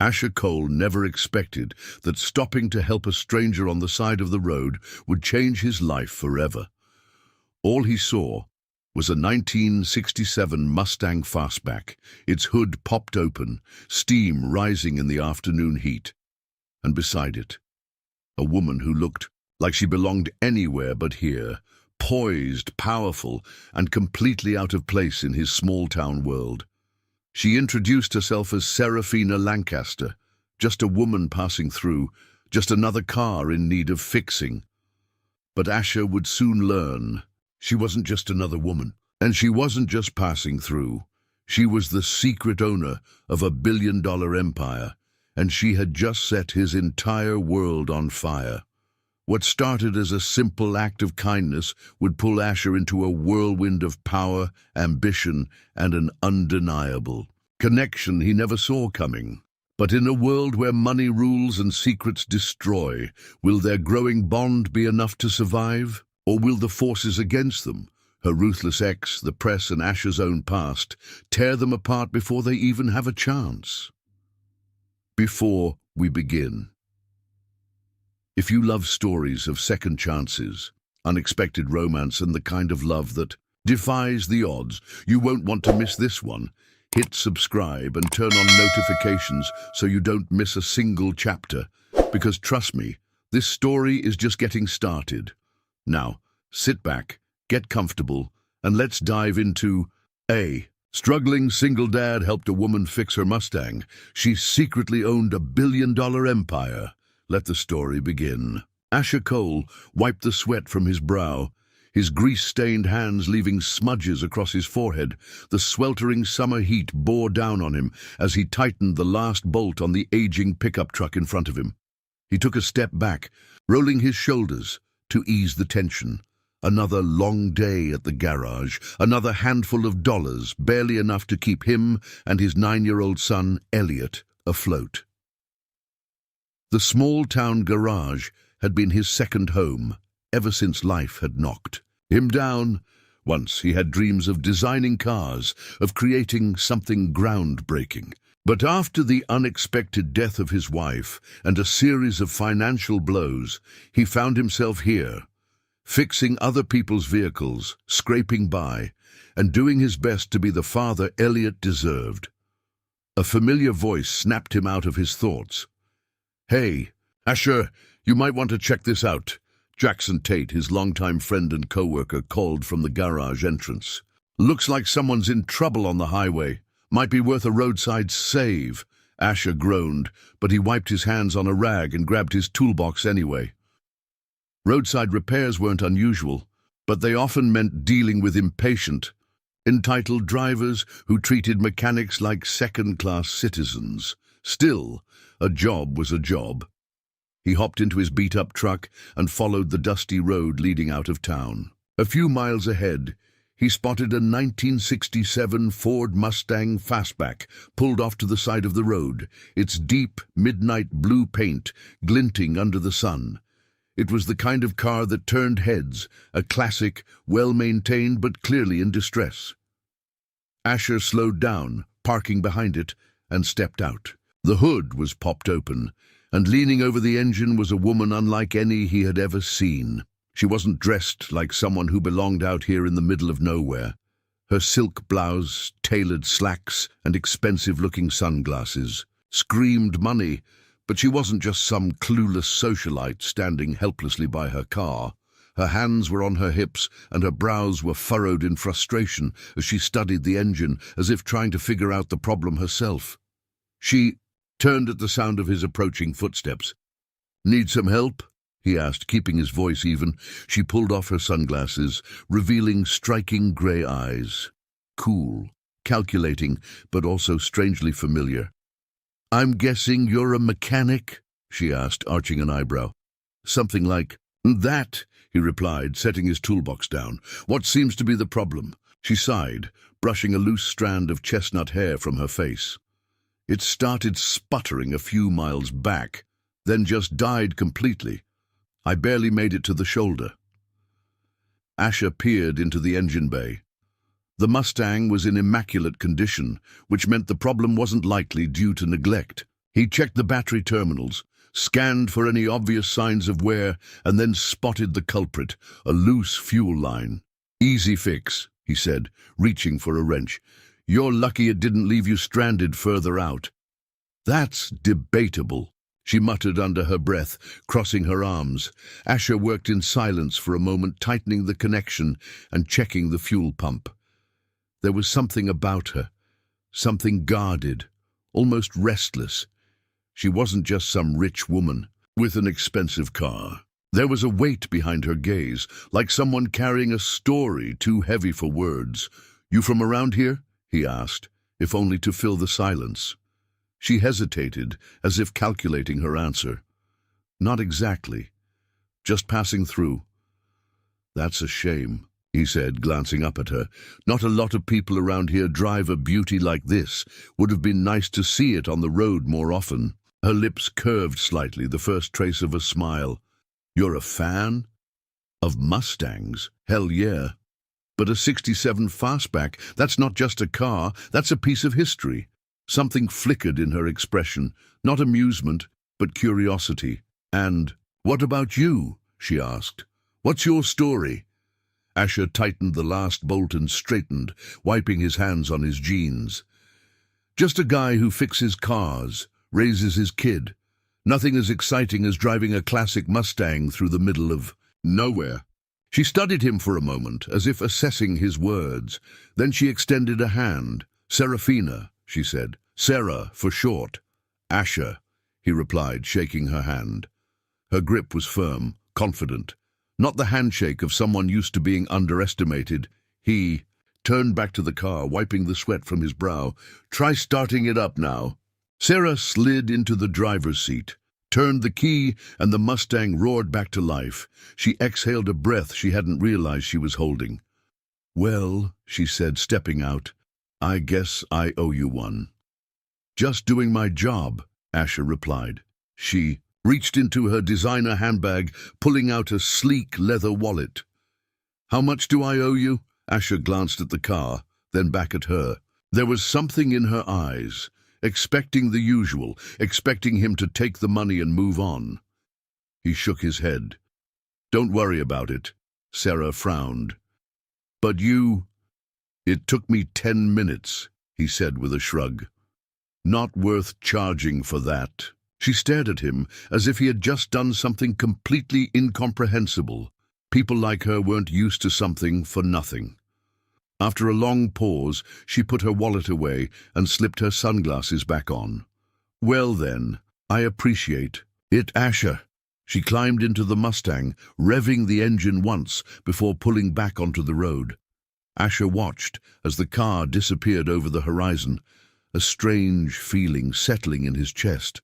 Asher Cole never expected that stopping to help a stranger on the side of the road would change his life forever. All he saw was a 1967 Mustang fastback, its hood popped open, steam rising in the afternoon heat. And beside it, a woman who looked like she belonged anywhere but here, poised, powerful, and completely out of place in his small-town world. She introduced herself as Serafina Lancaster, just a woman passing through, just another car in need of fixing. But Asher would soon learn she wasn't just another woman, and she wasn't just passing through. She was the secret owner of a billion-dollar empire, and she had just set his entire world on fire. What started as a simple act of kindness would pull Asher into a whirlwind of power, ambition, and an undeniable connection he never saw coming. But in a world where money rules and secrets destroy, will their growing bond be enough to survive? Or will the forces against them, her ruthless ex, the press, and Asher's own past, tear them apart before they even have a chance? Before we begin, if you love stories of second chances, unexpected romance, and the kind of love that defies the odds, you won't want to miss this one. Hit subscribe and turn on notifications so you don't miss a single chapter, because trust me, this story is just getting started. Now, sit back, get comfortable, and let's dive into A. Struggling single dad helped a woman fix her Mustang. She secretly owned a billion-dollar empire. Let the story begin. Asher Cole wiped the sweat from his brow, his grease-stained hands leaving smudges across his forehead. The sweltering summer heat bore down on him as he tightened the last bolt on the aging pickup truck in front of him. He took a step back, rolling his shoulders to ease the tension. Another long day at the garage, another handful of dollars, barely enough to keep him and his 9-year-old son, Elliot, afloat. The small-town garage had been his second home ever since life had knocked him down. Once he had dreams of designing cars, of creating something groundbreaking. But after the unexpected death of his wife and a series of financial blows, he found himself here, fixing other people's vehicles, scraping by, and doing his best to be the father Elliot deserved. A familiar voice snapped him out of his thoughts. "Hey, Asher, you might want to check this out." Jackson Tate, his longtime friend and co-worker, called from the garage entrance. "Looks like someone's in trouble on the highway. Might be worth a roadside save." Asher groaned, but he wiped his hands on a rag and grabbed his toolbox anyway. Roadside repairs weren't unusual, but they often meant dealing with impatient, entitled drivers who treated mechanics like second-class citizens. Still, a job was a job. He hopped into his beat-up truck and followed the dusty road leading out of town. A few miles ahead, he spotted a 1967 Ford Mustang fastback pulled off to the side of the road, its deep, midnight blue paint glinting under the sun. It was the kind of car that turned heads, a classic, well-maintained but clearly in distress. Asher slowed down, parking behind it, and stepped out. The hood was popped open, and leaning over the engine was a woman unlike any he had ever seen. She wasn't dressed like someone who belonged out here in the middle of nowhere. Her silk blouse, tailored slacks, and expensive-looking sunglasses screamed money, but she wasn't just some clueless socialite standing helplessly by her car. Her hands were on her hips, and her brows were furrowed in frustration as she studied the engine, as if trying to figure out the problem herself. She turned at the sound of his approaching footsteps. "Need some help?" he asked, keeping his voice even. She pulled off her sunglasses, revealing striking grey eyes. Cool, calculating, but also strangely familiar. "I'm guessing you're a mechanic?" she asked, arching an eyebrow. "Something like that," he replied, setting his toolbox down. "What seems to be the problem?" She sighed, brushing a loose strand of chestnut hair from her face. "It started sputtering a few miles back, then just died completely. I barely made it to the shoulder." Asher peered into the engine bay. The Mustang was in immaculate condition, which meant the problem wasn't likely due to neglect. He checked the battery terminals, scanned for any obvious signs of wear, and then spotted the culprit, a loose fuel line. "Easy fix," he said, reaching for a wrench. "You're lucky it didn't leave you stranded further out." "That's debatable," she muttered under her breath, crossing her arms. Asher worked in silence for a moment, tightening the connection and checking the fuel pump. There was something about her, something guarded, almost restless. She wasn't just some rich woman with an expensive car. There was a weight behind her gaze, like someone carrying a story too heavy for words. "You from around here?" he asked, if only to fill the silence. She hesitated, as if calculating her answer. "Not exactly. Just passing through." "That's a shame," he said, glancing up at her. "Not a lot of people around here drive a beauty like this. Would have been nice to see it on the road more often." Her lips curved slightly, the first trace of a smile. "You're a fan? Of Mustangs? Hell yeah. But a '67 Fastback, that's not just a car, that's a piece of history." Something flickered in her expression, not amusement, but curiosity. "And what about you?" she asked. "What's your story?" Asher tightened the last bolt and straightened, wiping his hands on his jeans. "Just a guy who fixes cars, raises his kid. Nothing as exciting as driving a classic Mustang through the middle of nowhere." She studied him for a moment, as if assessing his words. Then she extended a hand. "Serafina," she said. "Sarah, for short." "Asher," he replied, shaking her hand. Her grip was firm, confident. Not the handshake of someone used to being underestimated. He turned back to the car, wiping the sweat from his brow. "Try starting it up now." Sarah slid into the driver's seat, turned the key, and the Mustang roared back to life. She exhaled a breath she hadn't realized she was holding. "Well," she said, stepping out, "I guess I owe you one." "Just doing my job," Asher replied. She reached into her designer handbag, pulling out a sleek leather wallet. "How much do I owe you?" Asher glanced at the car, then back at her. There was something in her eyes, expecting the usual, expecting him to take the money and move on. He shook his head. "Don't worry about it." Sarah frowned. "But you—" "It took me 10 minutes, he said with a shrug. "Not worth charging for that." She stared at him as if he had just done something completely incomprehensible. People like her weren't used to something for nothing. After a long pause, she put her wallet away and slipped her sunglasses back on. "Well then, I appreciate it, Asher." She climbed into the Mustang, revving the engine once before pulling back onto the road. Asher watched as the car disappeared over the horizon, a strange feeling settling in his chest.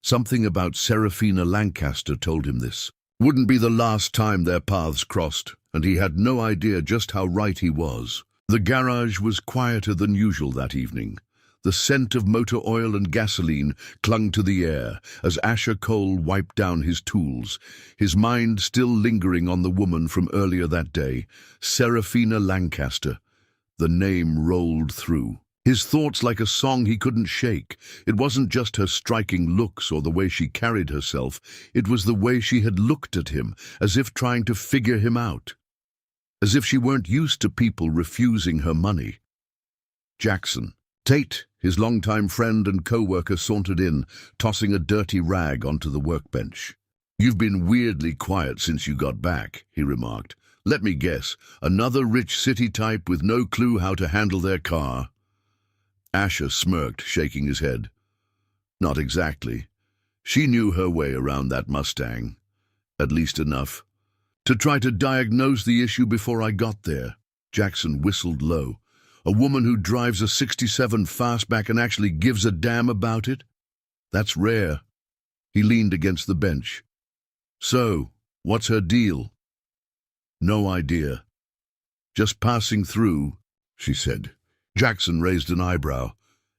Something about Serafina Lancaster told him this. Wouldn't be the last time their paths crossed, and he had no idea just how right he was. The garage was quieter than usual that evening. The scent of motor oil and gasoline clung to the air as Asher Cole wiped down his tools, his mind still lingering on the woman from earlier that day, Serafina Lancaster. The name rolled through his thoughts like a song he couldn't shake. It wasn't just her striking looks or the way she carried herself. It was the way she had looked at him, as if trying to figure him out. As if she weren't used to people refusing her money. Jackson. Tate, his longtime friend and co-worker, sauntered in, tossing a dirty rag onto the workbench. "You've been weirdly quiet since you got back," he remarked. "Let me guess, another rich city type with no clue how to handle their car?" Asher smirked, shaking his head. "Not exactly. She knew her way around that Mustang. At least enough to try to diagnose the issue before I got there." Jackson whistled low. "A woman who drives a '67 Fastback and actually gives a damn about it? That's rare." He leaned against the bench. "So, what's her deal?" "No idea. Just passing through," she said. Jackson raised an eyebrow.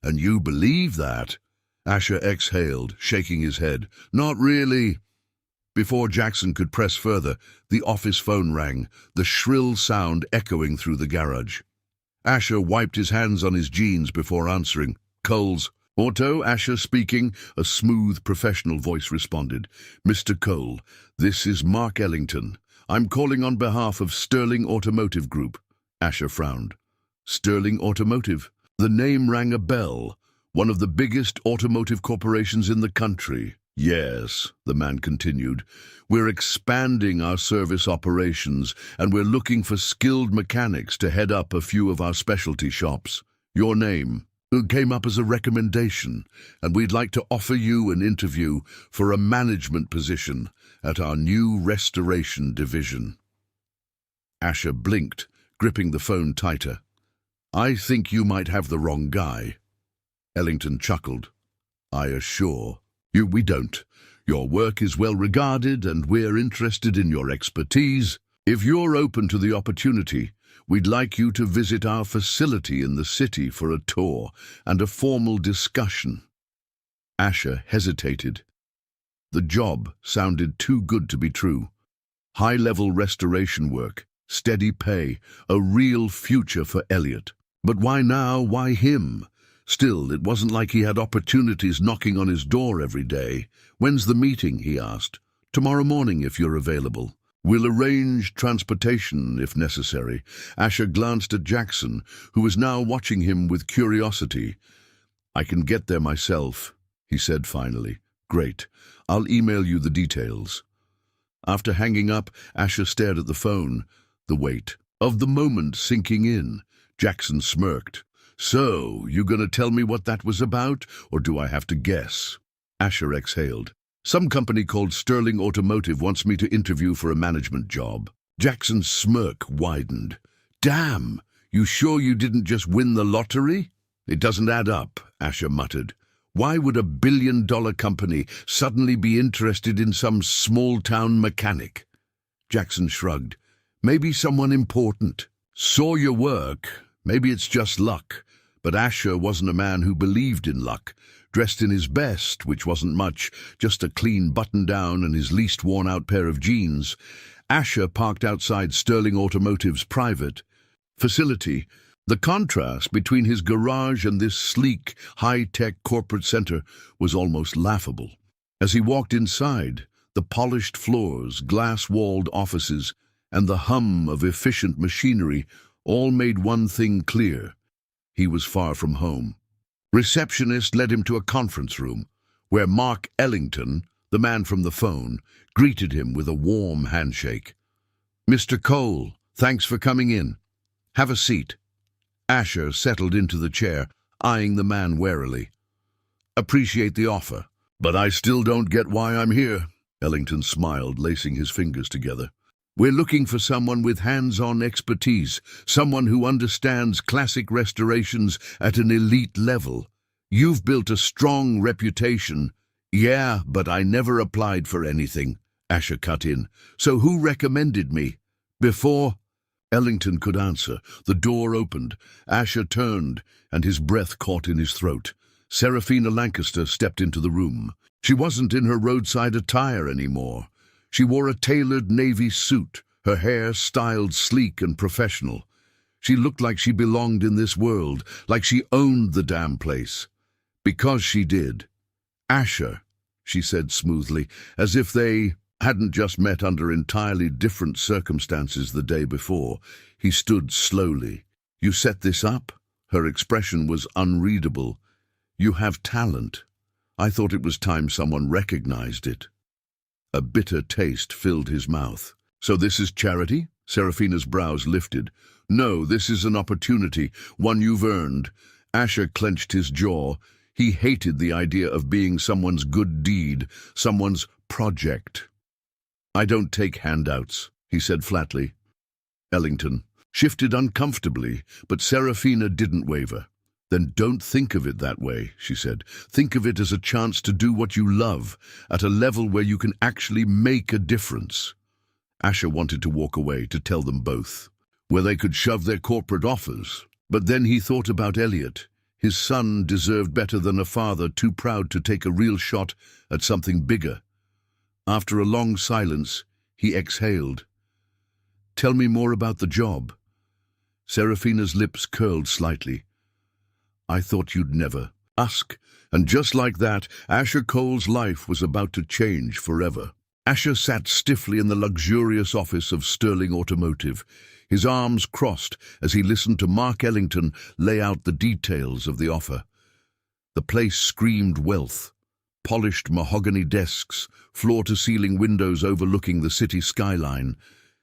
"And you believe that?" Asher exhaled, shaking his head. "Not really." Before Jackson could press further, the office phone rang, the shrill sound echoing through the garage. Asher wiped his hands on his jeans before answering. "Coles." Auto, Asher speaking, a smooth, professional voice responded. Mr. Cole, this is Mark Ellington. I'm calling on behalf of Sterling Automotive Group. Asher frowned. Sterling Automotive? The name rang a bell. One of the biggest automotive corporations in the country. Yes, the man continued. We're expanding our service operations, and we're looking for skilled mechanics to head up a few of our specialty shops. Your name came up as a recommendation, and we'd like to offer you an interview for a management position at our new restoration division. Asher blinked, gripping the phone tighter. I think you might have the wrong guy. Ellington chuckled. I assure you we don't. Your work is well regarded, and we're interested in your expertise. If you're open to the opportunity, we'd like you to visit our facility in the city for a tour and a formal discussion. Asher hesitated. The job sounded too good to be true. High-level restoration work, steady pay, a real future for Elliot. But why now? Why him? Still, it wasn't like he had opportunities knocking on his door every day. When's the meeting? He asked. Tomorrow morning, if you're available. We'll arrange transportation if necessary. Asher glanced at Jackson, who was now watching him with curiosity. I can get there myself, he said finally. Great. I'll email you the details. After hanging up, Asher stared at the phone, the weight of the moment sinking in. Jackson smirked. So, you gonna tell me what that was about, or do I have to guess? Asher exhaled. Some company called Sterling Automotive wants me to interview for a management job. Jackson's smirk widened. Damn, you sure you didn't just win the lottery? It doesn't add up, Asher muttered. Why would a billion-dollar company suddenly be interested in some small-town mechanic? Jackson shrugged. Maybe someone important. Saw your work. Maybe it's just luck. But Asher wasn't a man who believed in luck. Dressed in his best, which wasn't much, just a clean button-down and his least worn-out pair of jeans, Asher parked outside Sterling Automotive's private facility. The contrast between his garage and this sleek, high-tech corporate center was almost laughable. As he walked inside, the polished floors, glass-walled offices, and the hum of efficient machinery all made one thing clear. He was far from home. Receptionist led him to a conference room, where Mark Ellington, the man from the phone, greeted him with a warm handshake. Mr. Cole, thanks for coming in. Have a seat. Asher settled into the chair, eyeing the man warily. Appreciate the offer, but I still don't get why I'm here. Ellington smiled, lacing his fingers together. We're looking for someone with hands-on expertise, someone who understands classic restorations at an elite level. You've built a strong reputation. Yeah, but I never applied for anything, Asher cut in. So who recommended me? Before Ellington could answer, the door opened. Asher turned, and his breath caught in his throat. Seraphina Lancaster stepped into the room. She wasn't in her roadside attire anymore. She wore a tailored navy suit, her hair styled sleek and professional. She looked like she belonged in this world, like she owned the damn place. Because she did. Asher, she said smoothly, as if they hadn't just met under entirely different circumstances the day before. He stood slowly. You set this up? Her expression was unreadable. You have talent. I thought it was time someone recognized it. A bitter taste filled his mouth. So this is charity? Seraphina's brows lifted. No, this is an opportunity, one you've earned. Asher clenched his jaw. He hated the idea of being someone's good deed, someone's project. I don't take handouts, he said flatly. Ellington shifted uncomfortably, but Seraphina didn't waver. Then don't think of it that way, she said. Think of it as a chance to do what you love, at a level where you can actually make a difference. Asher wanted to walk away, to tell them both, where they could shove their corporate offers. But then he thought about Elliot. His son deserved better than a father too proud to take a real shot at something bigger. After a long silence, he exhaled. Tell me more about the job. Seraphina's lips curled slightly. I thought you'd never ask. And just like that, Asher Cole's life was about to change forever. Asher sat stiffly in the luxurious office of Sterling Automotive, his arms crossed as he listened to Mark Ellington lay out the details of the offer. The place screamed wealth. Polished mahogany desks, floor-to-ceiling windows overlooking the city skyline,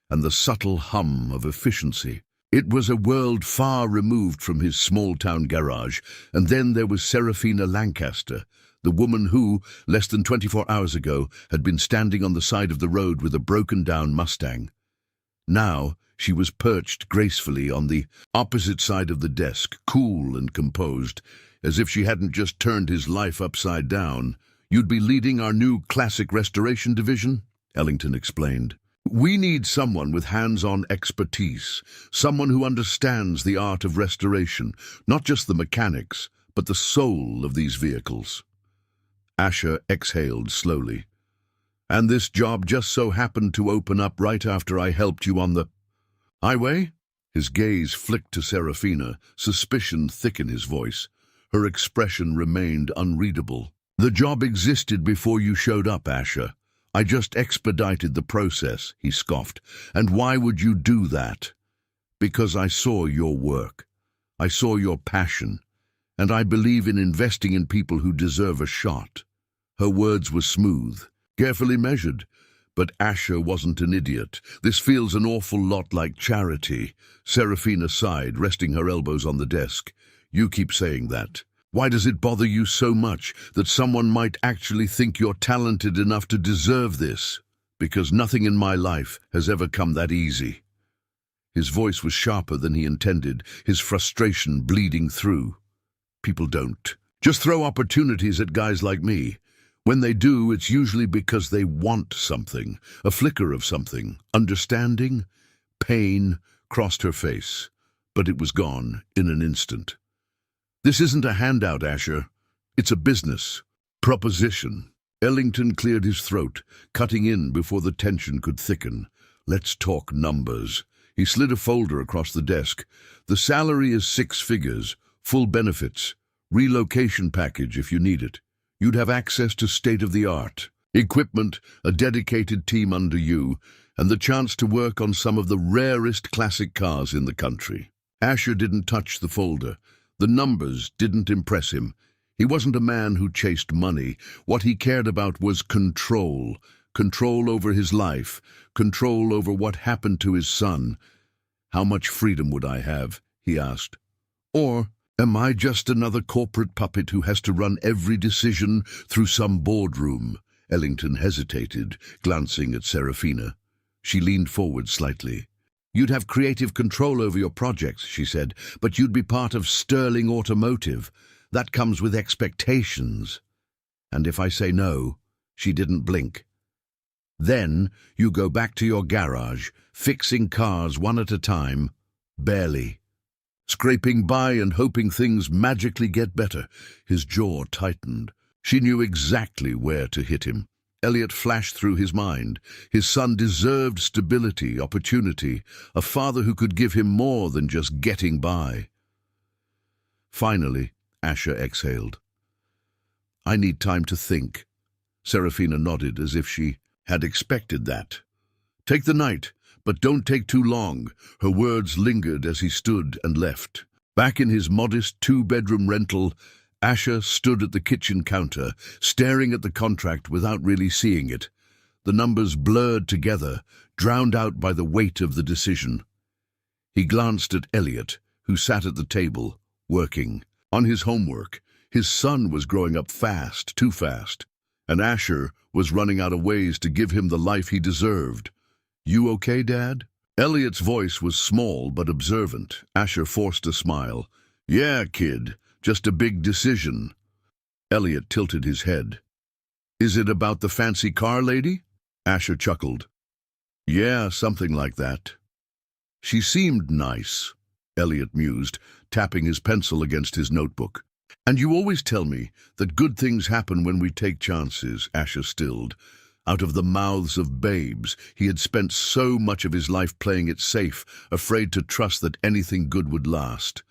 and the subtle hum of efficiency. It was a world far removed from his small-town garage. And then there was Serafina Lancaster, the woman who, less than 24 hours ago, had been standing on the side of the road with a broken-down Mustang. Now, she was perched gracefully on the opposite side of the desk, cool and composed, as if she hadn't just turned his life upside down. "You'd be leading our new classic restoration division?" Ellington explained. "We need someone with hands-on expertise, someone who understands the art of restoration, not just the mechanics, but the soul of these vehicles." Asher exhaled slowly. "And this job just so happened to open up right after I helped you on the highway?" His gaze flicked to Serafina, suspicion thick in his voice. Her expression remained unreadable. "The job existed before you showed up, Asher. I just expedited the process," he scoffed. "And why would you do that?" "Because I saw your work. I saw your passion. And I believe in investing in people who deserve a shot." Her words were smooth, carefully measured. But Asher wasn't an idiot. "This feels an awful lot like charity." Serafina sighed, resting her elbows on the desk. "You keep saying that. Why does it bother you so much that someone might actually think you're talented enough to deserve this? Because nothing in my life has ever come that easy." His voice was sharper than he intended, his frustration bleeding through. "People don't just throw opportunities at guys like me. When they do, it's usually because they want something, a flicker of something. Understanding?" Pain crossed her face, but it was gone in an instant. "This isn't a handout, Asher. It's a business proposition." Ellington cleared his throat, cutting in before the tension could thicken. "Let's talk numbers." He slid a folder across the desk. "The salary is 6 figures, full benefits, relocation package if you need it. You'd have access to state-of-the-art equipment, a dedicated team under you, and the chance to work on some of the rarest classic cars in the country." Asher didn't touch the folder. The numbers didn't impress him. He wasn't a man who chased money. What he cared about was control. Control over his life. Control over what happened to his son. "How much freedom would I have?" he asked. "Or am I just another corporate puppet who has to run every decision through some boardroom?" Ellington hesitated, glancing at Serafina. She leaned forward slightly. "You'd have creative control over your projects," she said, "but you'd be part of Sterling Automotive. That comes with expectations." "And if I say no?" She didn't blink. "Then you go back to your garage, fixing cars one at a time, barely. Scraping by and hoping things magically get better." His jaw tightened. She knew exactly where to hit him. Elliot flashed through his mind. His son deserved stability, opportunity, a father who could give him more than just getting by. Finally, Asher exhaled. "I need time to think." Serafina nodded as if she had expected that. "Take the night, but don't take too long." Her words lingered as he stood and left. Back in his modest 2-bedroom rental, Asher stood at the kitchen counter, staring at the contract without really seeing it. The numbers blurred together, drowned out by the weight of the decision. He glanced at Elliot, who sat at the table, working on his homework. His son was growing up fast, too fast, and Asher was running out of ways to give him the life he deserved. "You okay, Dad?" Elliot's voice was small but observant. Asher forced a smile. "Yeah, kid. Just a big decision." Elliot tilted his head. "Is it about the fancy car lady?" Asher chuckled. "Yeah, something like that." "She seemed nice," Elliot mused, tapping his pencil against his notebook. "And you always tell me that good things happen when we take chances," Asher stilled. Out of the mouths of babes, he had spent so much of his life playing it safe, afraid to trust that anything good would last.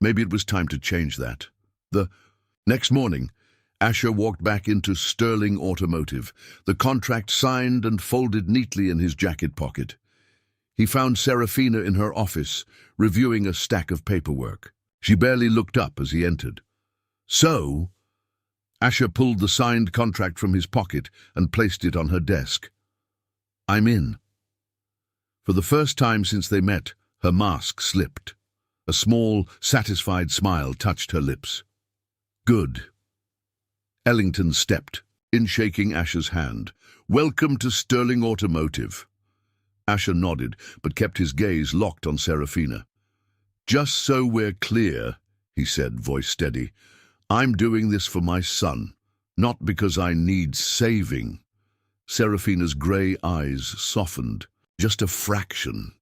Maybe it was time to change that. The Next morning, Asher walked back into Sterling Automotive, the contract signed and folded neatly in his jacket pocket. He found Serafina in her office, reviewing a stack of paperwork. She barely looked up as he entered. "So?" Asher pulled the signed contract from his pocket and placed it on her desk. "I'm in." For the first time since they met, her mask slipped. A small, satisfied smile touched her lips. "Good." Ellington stepped, in shaking Asher's hand. "Welcome to Sterling Automotive." Asher nodded, but kept his gaze locked on Serafina. "Just so we're clear," he said, voice steady, "I'm doing this for my son, not because I need saving." Serafina's grey eyes softened, just a fraction.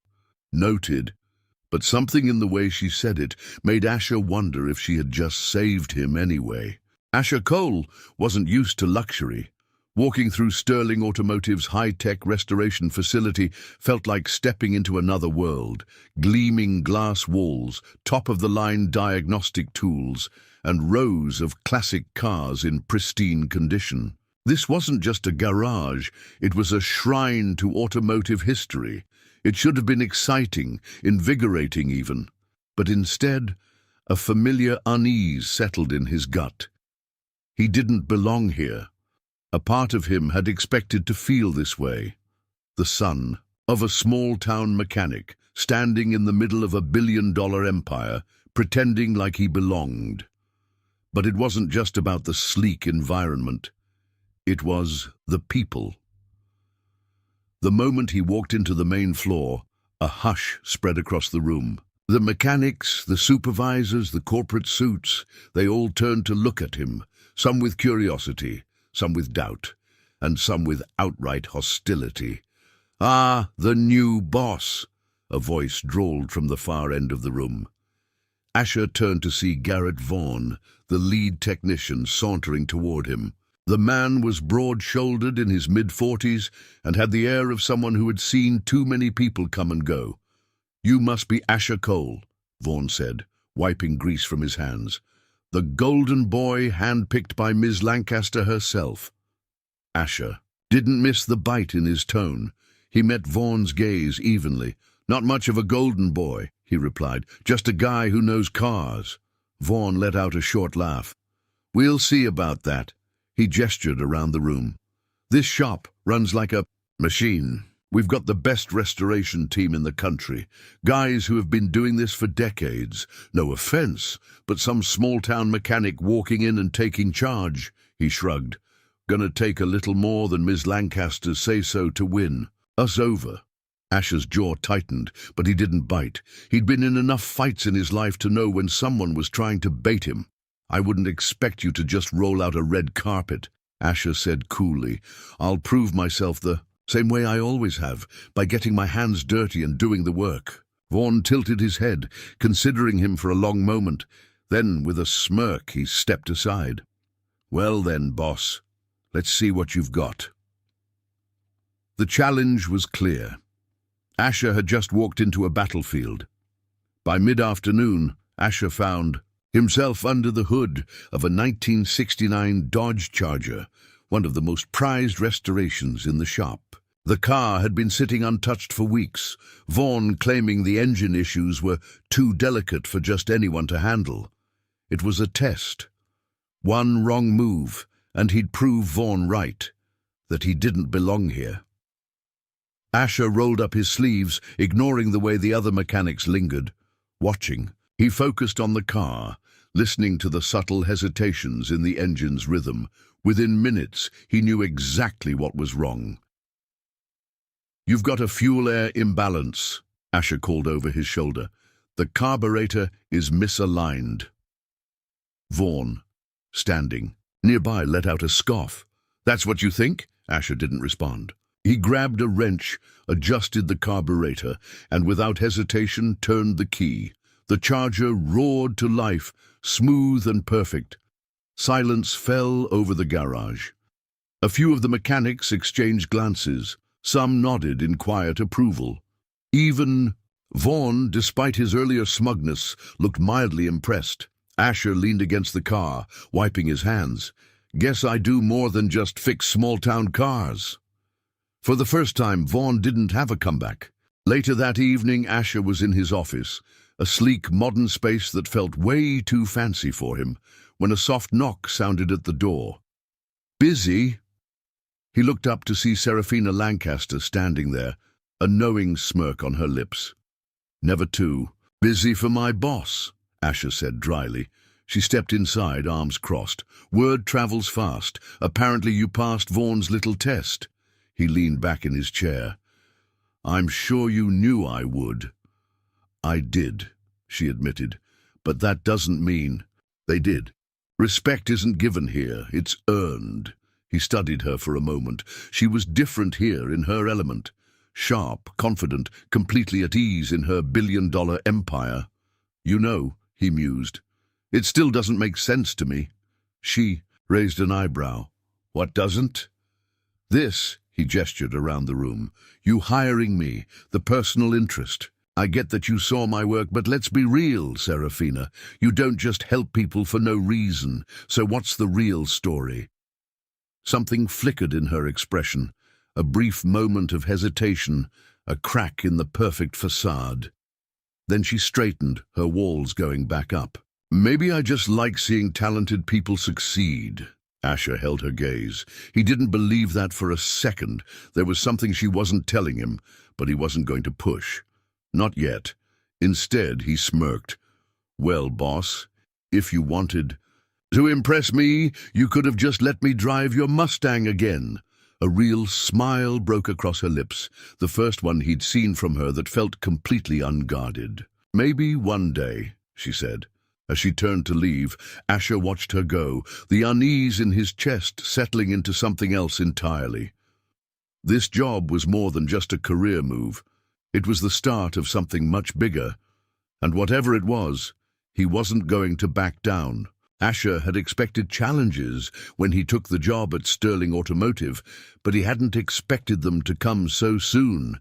"Noted," but something in the way she said it made Asher wonder if she had just saved him anyway. Asher Cole wasn't used to luxury. Walking through Sterling Automotive's high-tech restoration facility felt like stepping into another world. Gleaming glass walls, top-of-the-line diagnostic tools, and rows of classic cars in pristine condition. This wasn't just a garage, it was a shrine to automotive history. It should have been exciting, invigorating even. But instead, a familiar unease settled in his gut. He didn't belong here. A part of him had expected to feel this way. The son of a small-town mechanic, standing in the middle of a billion-dollar empire, pretending like he belonged. But it wasn't just about the sleek environment. It was the people. The moment he walked into the main floor, a hush spread across the room. The mechanics, the supervisors, the corporate suits, they all turned to look at him, some with curiosity, some with doubt, and some with outright hostility. "Ah, the new boss," a voice drawled from the far end of the room. Asher turned to see Garrett Vaughn, the lead technician, sauntering toward him. The man was broad-shouldered in his mid-40s and had the air of someone who had seen too many people come and go. "You must be Asher Cole," Vaughn said, wiping grease from his hands. "The golden boy handpicked by Ms. Lancaster herself." Asher didn't miss the bite in his tone. He met Vaughn's gaze evenly. "Not much of a golden boy," he replied. "Just a guy who knows cars." Vaughn let out a short laugh. "We'll see about that." He gestured around the room. "This shop runs like a machine. We've got the best restoration team in the country. Guys who have been doing this for decades. No offense, but some small-town mechanic walking in and taking charge." He shrugged. "Gonna take a little more than Ms. Lancaster's say-so to win us over." Asher's jaw tightened, but he didn't bite. He'd been in enough fights in his life to know when someone was trying to bait him. "I wouldn't expect you to just roll out a red carpet," Asher said coolly. "I'll prove myself the same way I always have, by getting my hands dirty and doing the work." Vaughn tilted his head, considering him for a long moment. Then, with a smirk, he stepped aside. "Well then, boss, let's see what you've got." The challenge was clear. Asher had just walked into a battlefield. By mid-afternoon, Asher found himself under the hood of a 1969 Dodge Charger, one of the most prized restorations in the shop. The car had been sitting untouched for weeks, Vaughn claiming the engine issues were too delicate for just anyone to handle. It was a test. One wrong move, and he'd prove Vaughn right, that he didn't belong here. Asher rolled up his sleeves, ignoring the way the other mechanics lingered. Watching, he focused on the car, listening to the subtle hesitations in the engine's rhythm. Within minutes, he knew exactly what was wrong. "You've got a fuel-air imbalance," Asher called over his shoulder. "The carburetor is misaligned." Vaughn, standing nearby, let out a scoff. "That's what you think?" Asher didn't respond. He grabbed a wrench, adjusted the carburetor, and without hesitation turned the key. The Charger roared to life, smooth and perfect. Silence fell over the garage. A few of the mechanics exchanged glances. Some nodded in quiet approval. Even Vaughn, despite his earlier smugness, looked mildly impressed. Asher leaned against the car, wiping his hands. Guess I do more than just fix small-town cars. For the first time, Vaughn didn't have a comeback. Later that evening, Asher was in his office, a sleek, modern space that felt way too fancy for him, when a soft knock sounded at the door. "Busy?" He looked up to see Serafina Lancaster standing there, a knowing smirk on her lips. "Never too busy for my boss," Asher said dryly. She stepped inside, arms crossed. "Word travels fast. Apparently you passed Vaughn's little test." He leaned back in his chair. "I'm sure you knew I would." "I did," she admitted, "but that doesn't mean—" "They did. Respect isn't given here, it's earned." He studied her for a moment. She was different here in her element. Sharp, confident, completely at ease in her billion-dollar empire. "You know," he mused, "it still doesn't make sense to me." She raised an eyebrow. "What doesn't?" "This," he gestured around the room. "You hiring me, the personal interest. I get that you saw my work, but let's be real, Serafina. You don't just help people for no reason. So what's the real story?" Something flickered in her expression, a brief moment of hesitation, a crack in the perfect facade. Then she straightened, her walls going back up. "Maybe I just like seeing talented people succeed." Asher held her gaze. He didn't believe that for a second. There was something she wasn't telling him, but he wasn't going to push. Not yet. Instead, he smirked. "Well, boss, if you wanted to impress me, you could have just let me drive your Mustang again." A real smile broke across her lips, the first one he'd seen from her that felt completely unguarded. "Maybe one day," she said. As she turned to leave, Asher watched her go, the unease in his chest settling into something else entirely. This job was more than just a career move. It was the start of something much bigger. And whatever it was, he wasn't going to back down. Asher had expected challenges when he took the job at Sterling Automotive, but he hadn't expected them to come so soon.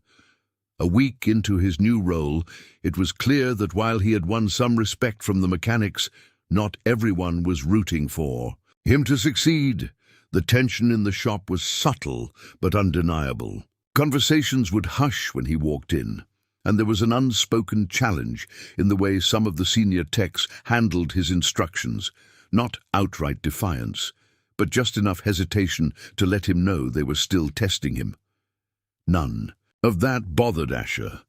A week into his new role, it was clear that while he had won some respect from the mechanics, not everyone was rooting for him to succeed. The tension in the shop was subtle but undeniable. Conversations would hush when he walked in, and there was an unspoken challenge in the way some of the senior techs handled his instructions. Not outright defiance, but just enough hesitation to let him know they were still testing him. None of that bothered Asher.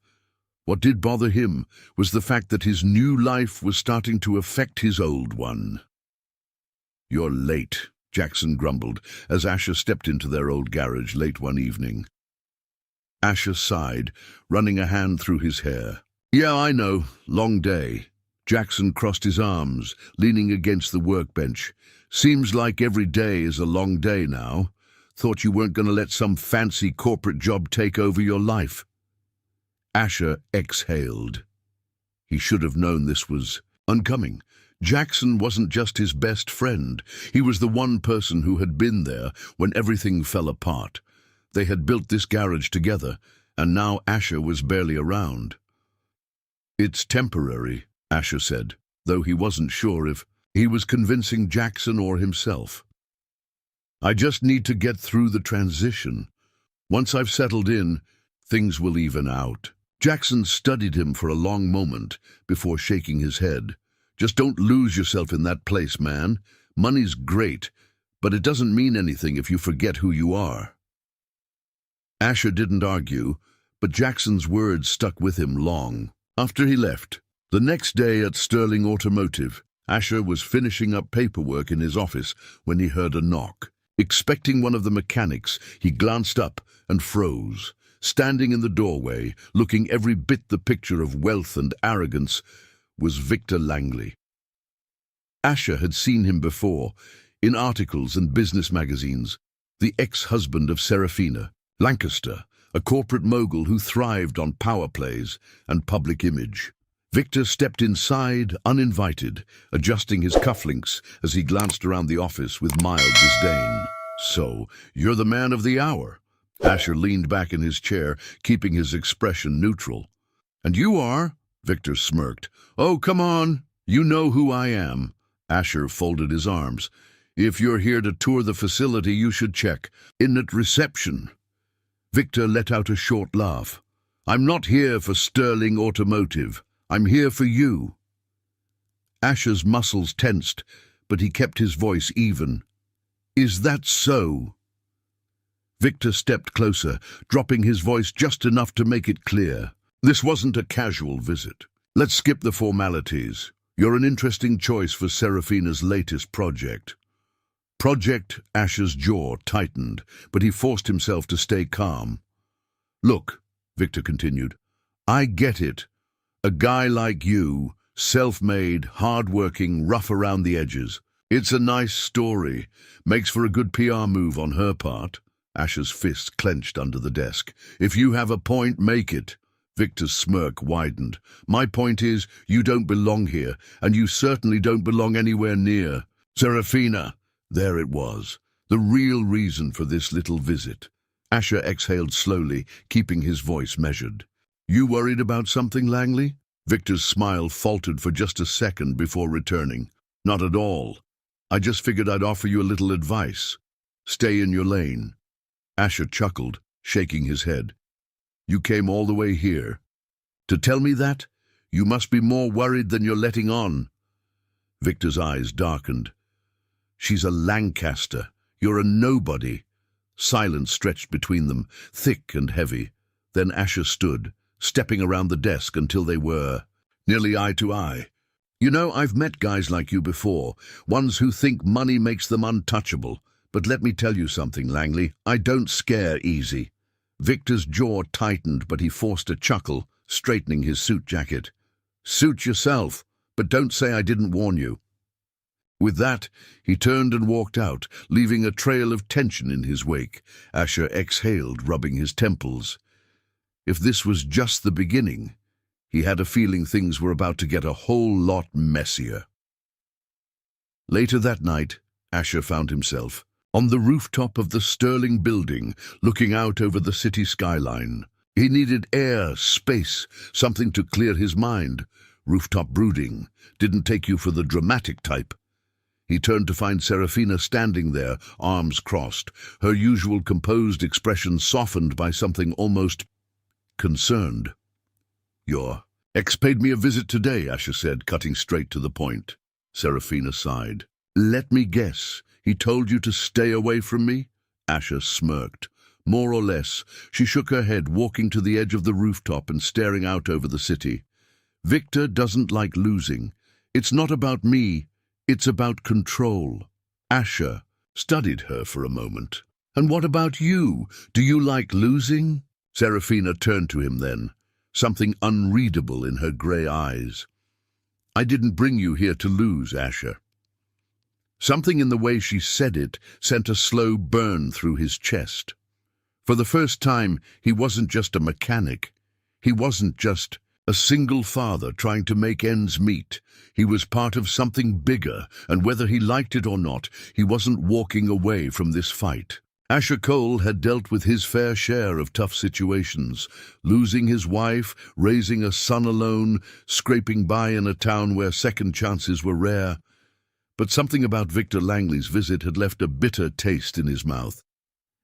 What did bother him was the fact that his new life was starting to affect his old one. "You're late," Jackson grumbled as Asher stepped into their old garage late one evening. Asher sighed, running a hand through his hair. "Yeah, I know. Long day." Jackson crossed his arms, leaning against the workbench. "Seems like every day is a long day now. Thought you weren't going to let some fancy corporate job take over your life." Asher exhaled. He should have known this was oncoming. Jackson wasn't just his best friend. He was the one person who had been there when everything fell apart. They had built this garage together, and now Asher was barely around. "It's temporary," Asher said, though he wasn't sure if he was convincing Jackson or himself. "I just need to get through the transition. Once I've settled in, things will even out." Jackson studied him for a long moment before shaking his head. "Just don't lose yourself in that place, man. Money's great, but it doesn't mean anything if you forget who you are." Asher didn't argue, but Jackson's words stuck with him long after he left. The next day at Sterling Automotive, Asher was finishing up paperwork in his office when he heard a knock. Expecting one of the mechanics, he glanced up and froze. Standing in the doorway, looking every bit the picture of wealth and arrogance, was Victor Langley. Asher had seen him before, in articles and business magazines, the ex-husband of Serafina Lancaster, a corporate mogul who thrived on power plays and public image. Victor stepped inside, uninvited, adjusting his cufflinks as he glanced around the office with mild disdain. "So, you're the man of the hour." Asher leaned back in his chair, keeping his expression neutral. "And you are?" Victor smirked. "Oh, come on." You know who I am. Asher folded his arms. If you're here to tour the facility, you should check in at reception. Victor let out a short laugh. I'm not here for Sterling Automotive. I'm here for you. Asher's muscles tensed, but he kept his voice even. Is that so? Victor stepped closer, dropping his voice just enough to make it clear. This wasn't a casual visit. Let's skip the formalities. You're an interesting choice for Serafina's latest project. Asher's jaw tightened, but he forced himself to stay calm. Look, Victor continued, I get it. A guy like you, self-made, hard-working, rough around the edges. It's a nice story. Makes for a good PR move on her part. Asher's fist clenched under the desk. If you have a point, make it. Victor's smirk widened. My point is, you don't belong here, and you certainly don't belong anywhere near. Serafina. There it was. The real reason for this little visit. Asher exhaled slowly, keeping his voice measured. You worried about something, Langley? Victor's smile faltered for just a second before returning. Not at all. I just figured I'd offer you a little advice. Stay in your lane. Asher chuckled, shaking his head. You came all the way here. To tell me that? You must be more worried than you're letting on. Victor's eyes darkened. She's a Lancaster. You're a nobody. Silence stretched between them, thick and heavy. Then Asher stood, stepping around the desk until they were nearly eye to eye. You know, I've met guys like you before, ones who think money makes them untouchable. But let me tell you something, Langley, I don't scare easy. Victor's jaw tightened, but he forced a chuckle, straightening his suit jacket. Suit yourself, but don't say I didn't warn you. With that, he turned and walked out, leaving a trail of tension in his wake. Asher exhaled, rubbing his temples. If this was just the beginning, he had a feeling things were about to get a whole lot messier. Later that night, Asher found himself on the rooftop of the Sterling building, looking out over the city skyline. He needed air, space, something to clear his mind. Rooftop brooding didn't take you for the dramatic type. He turned to find Serafina standing there, arms crossed, her usual composed expression softened by something almost concerned. Your ex paid me a visit today, Asher said, cutting straight to the point. Serafina sighed. Let me guess, he told you to stay away from me? Asher smirked. More or less, she shook her head, walking to the edge of the rooftop and staring out over the city. Victor doesn't like losing. It's not about me. It's about control. Asher studied her for a moment. And what about you? Do you like losing? Serafina turned to him then, something unreadable in her grey eyes. I didn't bring you here to lose, Asher. Something in the way she said it sent a slow burn through his chest. For the first time, he wasn't just a mechanic. He wasn't just a single father trying to make ends meet. He was part of something bigger, and whether he liked it or not, he wasn't walking away from this fight. Asher Cole had dealt with his fair share of tough situations, losing his wife, raising a son alone, scraping by in a town where second chances were rare. But something about Victor Langley's visit had left a bitter taste in his mouth.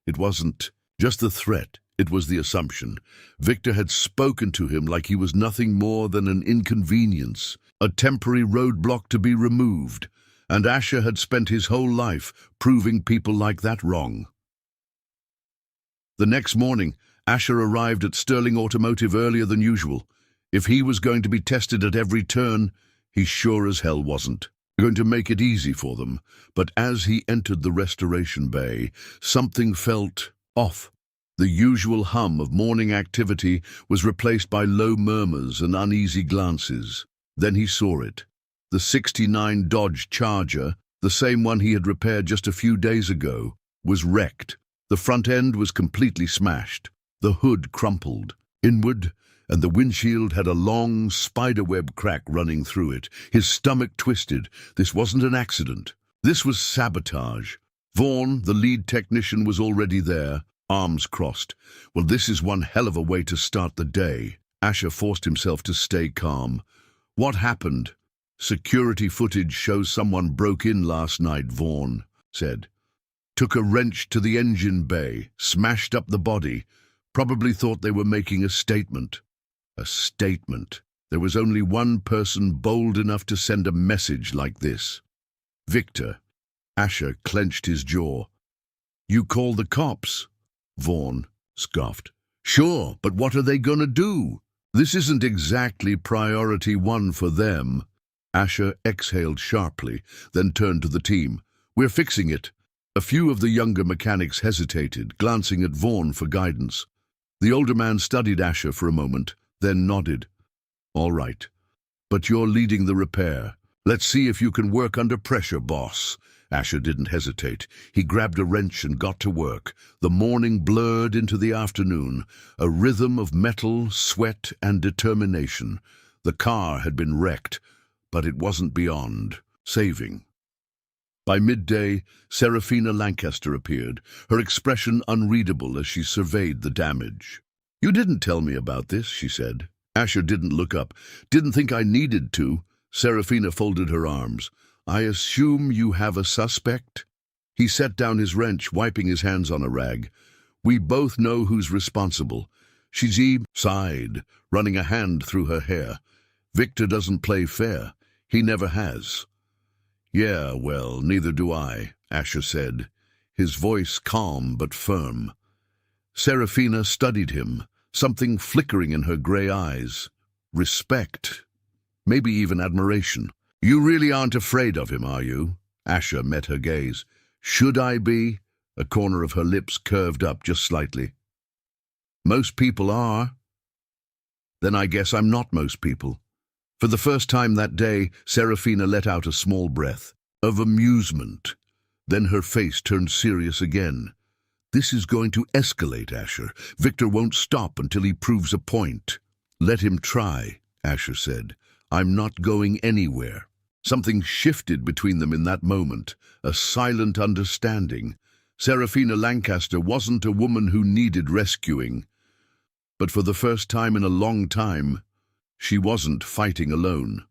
It wasn't just the threat, it was the assumption. Victor had spoken to him like he was nothing more than an inconvenience, a temporary roadblock to be removed, and Asher had spent his whole life proving people like that wrong. The next morning, Asher arrived at Sterling Automotive earlier than usual. If he was going to be tested at every turn, he sure as hell wasn't going to make it easy for them. But as he entered the restoration bay, something felt off. The usual hum of morning activity was replaced by low murmurs and uneasy glances. Then he saw it. The '69 Dodge Charger, the same one he had repaired just a few days ago, was wrecked. The front end was completely smashed, the hood crumpled inward, and the windshield had a long spiderweb crack running through it. His stomach twisted. This wasn't an accident. This was sabotage. Vaughn, the lead technician, was already there, arms crossed. Well, this is one hell of a way to start the day. Asher forced himself to stay calm. What happened? Security footage shows someone broke in last night, Vaughan said. Took a wrench to the engine bay, smashed up the body, probably thought they were making a statement. A statement. There was only one person bold enough to send a message like this. Victor. Asher clenched his jaw. You call the cops? Vaughan scoffed. Sure, but what are they gonna do? This isn't exactly priority one for them. Asher exhaled sharply, then turned to the team. We're fixing it. A few of the younger mechanics hesitated, glancing at Vaughan for guidance. The older man studied Asher for a moment, then nodded. All right, but you're leading the repair. Let's see if you can work under pressure, boss. Asher didn't hesitate. He grabbed a wrench and got to work. The morning blurred into the afternoon, a rhythm of metal, sweat, and determination. The car had been wrecked, but it wasn't beyond saving. By midday, Serafina Lancaster appeared, her expression unreadable as she surveyed the damage. You didn't tell me about this, she said. Asher didn't look up. Didn't think I needed to. Serafina folded her arms. I assume you have a suspect? He set down his wrench, wiping his hands on a rag. We both know who's responsible. Shizib sighed, running a hand through her hair. Victor doesn't play fair. He never has. Yeah, well, neither do I, Asher said, his voice calm but firm. Serafina studied him, something flickering in her grey eyes. Respect. Maybe even admiration. You really aren't afraid of him, are you? Asher met her gaze. Should I be? A corner of her lips curved up just slightly. Most people are. Then I guess I'm not most people. For the first time that day, Serafina let out a small breath of amusement. Then her face turned serious again. This is going to escalate, Asher. Victor won't stop until he proves a point. Let him try, Asher said. I'm not going anywhere. Something shifted between them in that moment, a silent understanding. Serafina Lancaster wasn't a woman who needed rescuing. But for the first time in a long time, she wasn't fighting alone.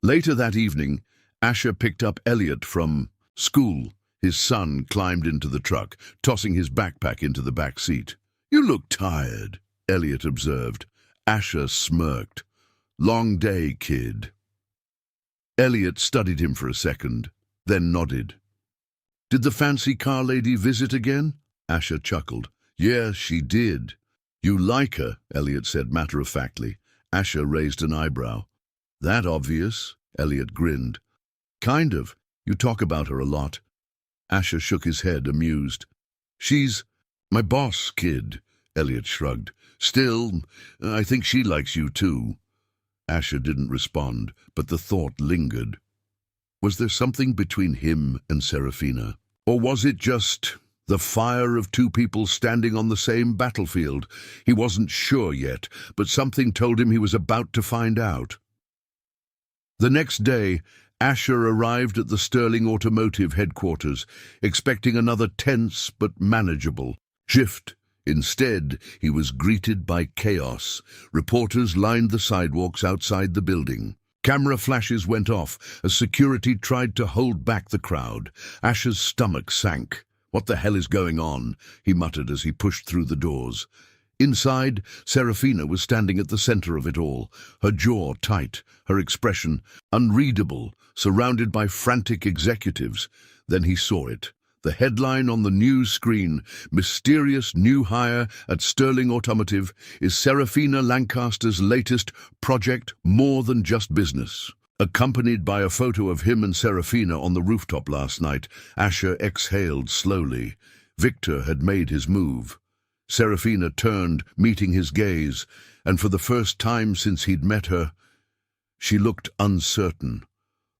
Later that evening, Asher picked up Elliot from school. His son climbed into the truck, tossing his backpack into the back seat. You look tired, Elliot observed. Asher smirked. Long day, kid. Elliot studied him for a second, then nodded. Did the fancy car lady visit again? Asher chuckled. Yes, she did. You like her, Elliot said matter-of-factly. Asher raised an eyebrow. That obvious? Elliot grinned. Kind of. You talk about her a lot. Asher shook his head, amused. She's my boss, kid, Elliot shrugged. Still, I think she likes you too. Asher didn't respond, but the thought lingered. Was there something between him and Serafina? Or was it just the fire of two people standing on the same battlefield? He wasn't sure yet, but something told him he was about to find out. The next day, Asher arrived at the Sterling Automotive headquarters, expecting another tense but manageable shift. Instead, he was greeted by chaos. Reporters lined the sidewalks outside the building. Camera flashes went off as security tried to hold back the crowd. Asher's stomach sank. What the hell is going on? He muttered as he pushed through the doors. Inside, Serafina was standing at the center of it all, her jaw tight, her expression unreadable, surrounded by frantic executives. Then he saw it. The headline on the news screen, Mysterious New Hire at Sterling Automotive, is Serafina Lancaster's latest project, More Than Just Business. Accompanied by a photo of him and Serafina on the rooftop last night, Asher exhaled slowly. Victor had made his move. Serafina turned, meeting his gaze, and for the first time since he'd met her, she looked uncertain.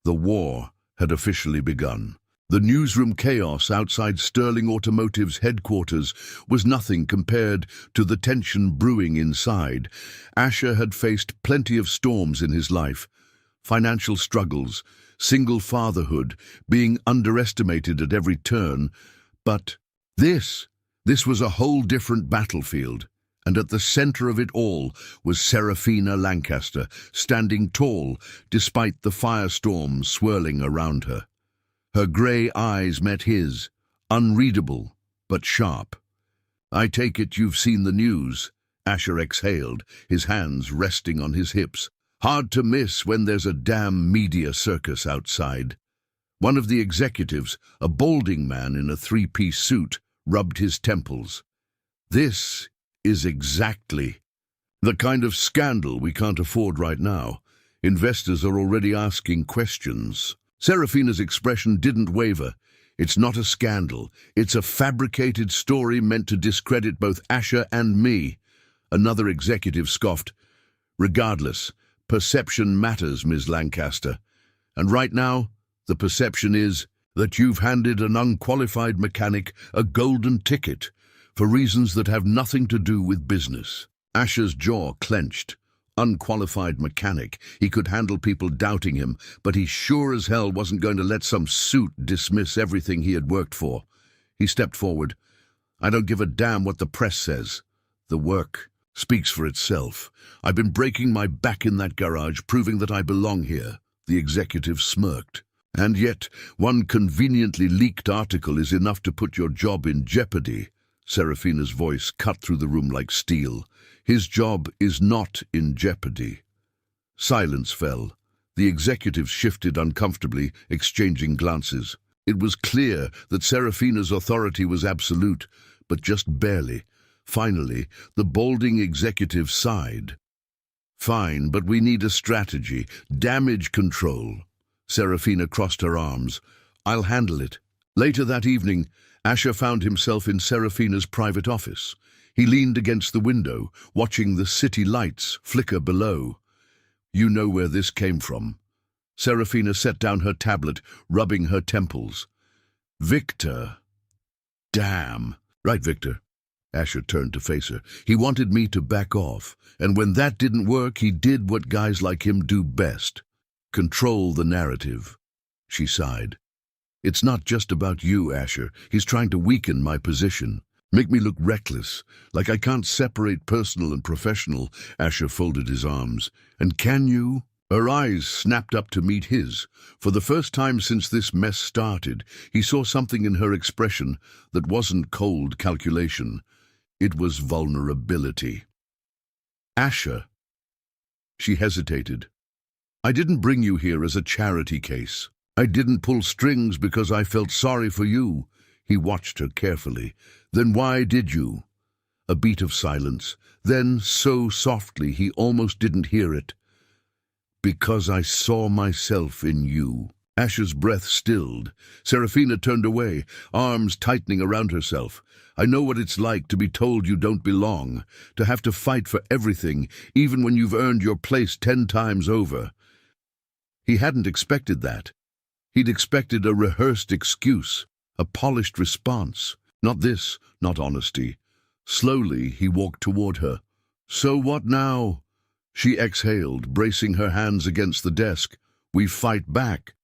The war had officially begun. The newsroom chaos outside Sterling Automotive's headquarters was nothing compared to the tension brewing inside. Asher had faced plenty of storms in his life. Financial struggles, single fatherhood, being underestimated at every turn. But this was a whole different battlefield. And at the center of it all was Serafina Lancaster, standing tall despite the firestorm swirling around her. Her grey eyes met his, unreadable but sharp. "I take it you've seen the news," Asher exhaled, his hands resting on his hips. "Hard to miss when there's a damn media circus outside." One of the executives, a balding man in a three-piece suit, rubbed his temples. "This is exactly the kind of scandal we can't afford right now. Investors are already asking questions." Serafina's expression didn't waver. "It's not a scandal. It's a fabricated story meant to discredit both Asher and me." Another executive scoffed. "Regardless, perception matters, Ms. Lancaster. And right now, the perception is that you've handed an unqualified mechanic a golden ticket for reasons that have nothing to do with business." Asher's jaw clenched. Unqualified mechanic. He could handle people doubting him, but he sure as hell wasn't going to let some suit dismiss everything he had worked for. He stepped forward. "I don't give a damn what the press says. The work speaks for itself. I've been breaking my back in that garage, proving that I belong here." The executive smirked. "And yet, one conveniently leaked article is enough to put your job in jeopardy." Serafina's voice cut through the room like steel. "His job is not in jeopardy." Silence fell. The executives shifted uncomfortably, exchanging glances. It was clear that Serafina's authority was absolute, but just barely. Finally, the balding executive sighed. "Fine, but we need a strategy. Damage control." Serafina crossed her arms. "I'll handle it." Later that evening, Asher found himself in Serafina's private office. He leaned against the window, watching the city lights flicker below. "You know where this came from." Serafina set down her tablet, rubbing her temples. "Victor." "Damn." "Right, Victor." Asher turned to face her. "He wanted me to back off, and when that didn't work, he did what guys like him do best. Control the narrative." She sighed. "It's not just about you, Asher. He's trying to weaken my position. Make me look reckless, like I can't separate personal and professional." Asher folded his arms. "And can you?" Her eyes snapped up to meet his. For the first time since this mess started, he saw something in her expression that wasn't cold calculation. It was vulnerability. "Asher." She hesitated. "I didn't bring you here as a charity case. I didn't pull strings because I felt sorry for you." He watched her carefully. "Then why did you?" A beat of silence. Then, so softly he almost didn't hear it. "Because I saw myself in you." Asher's breath stilled. Serafina turned away, arms tightening around herself. "I know what it's like to be told you don't belong, to have to fight for everything, even when you've earned your place 10 times over." He hadn't expected that. He'd expected a rehearsed excuse, a polished response. Not this, not honesty. Slowly, he walked toward her. "So what now?" She exhaled, bracing her hands against the desk. "We fight back.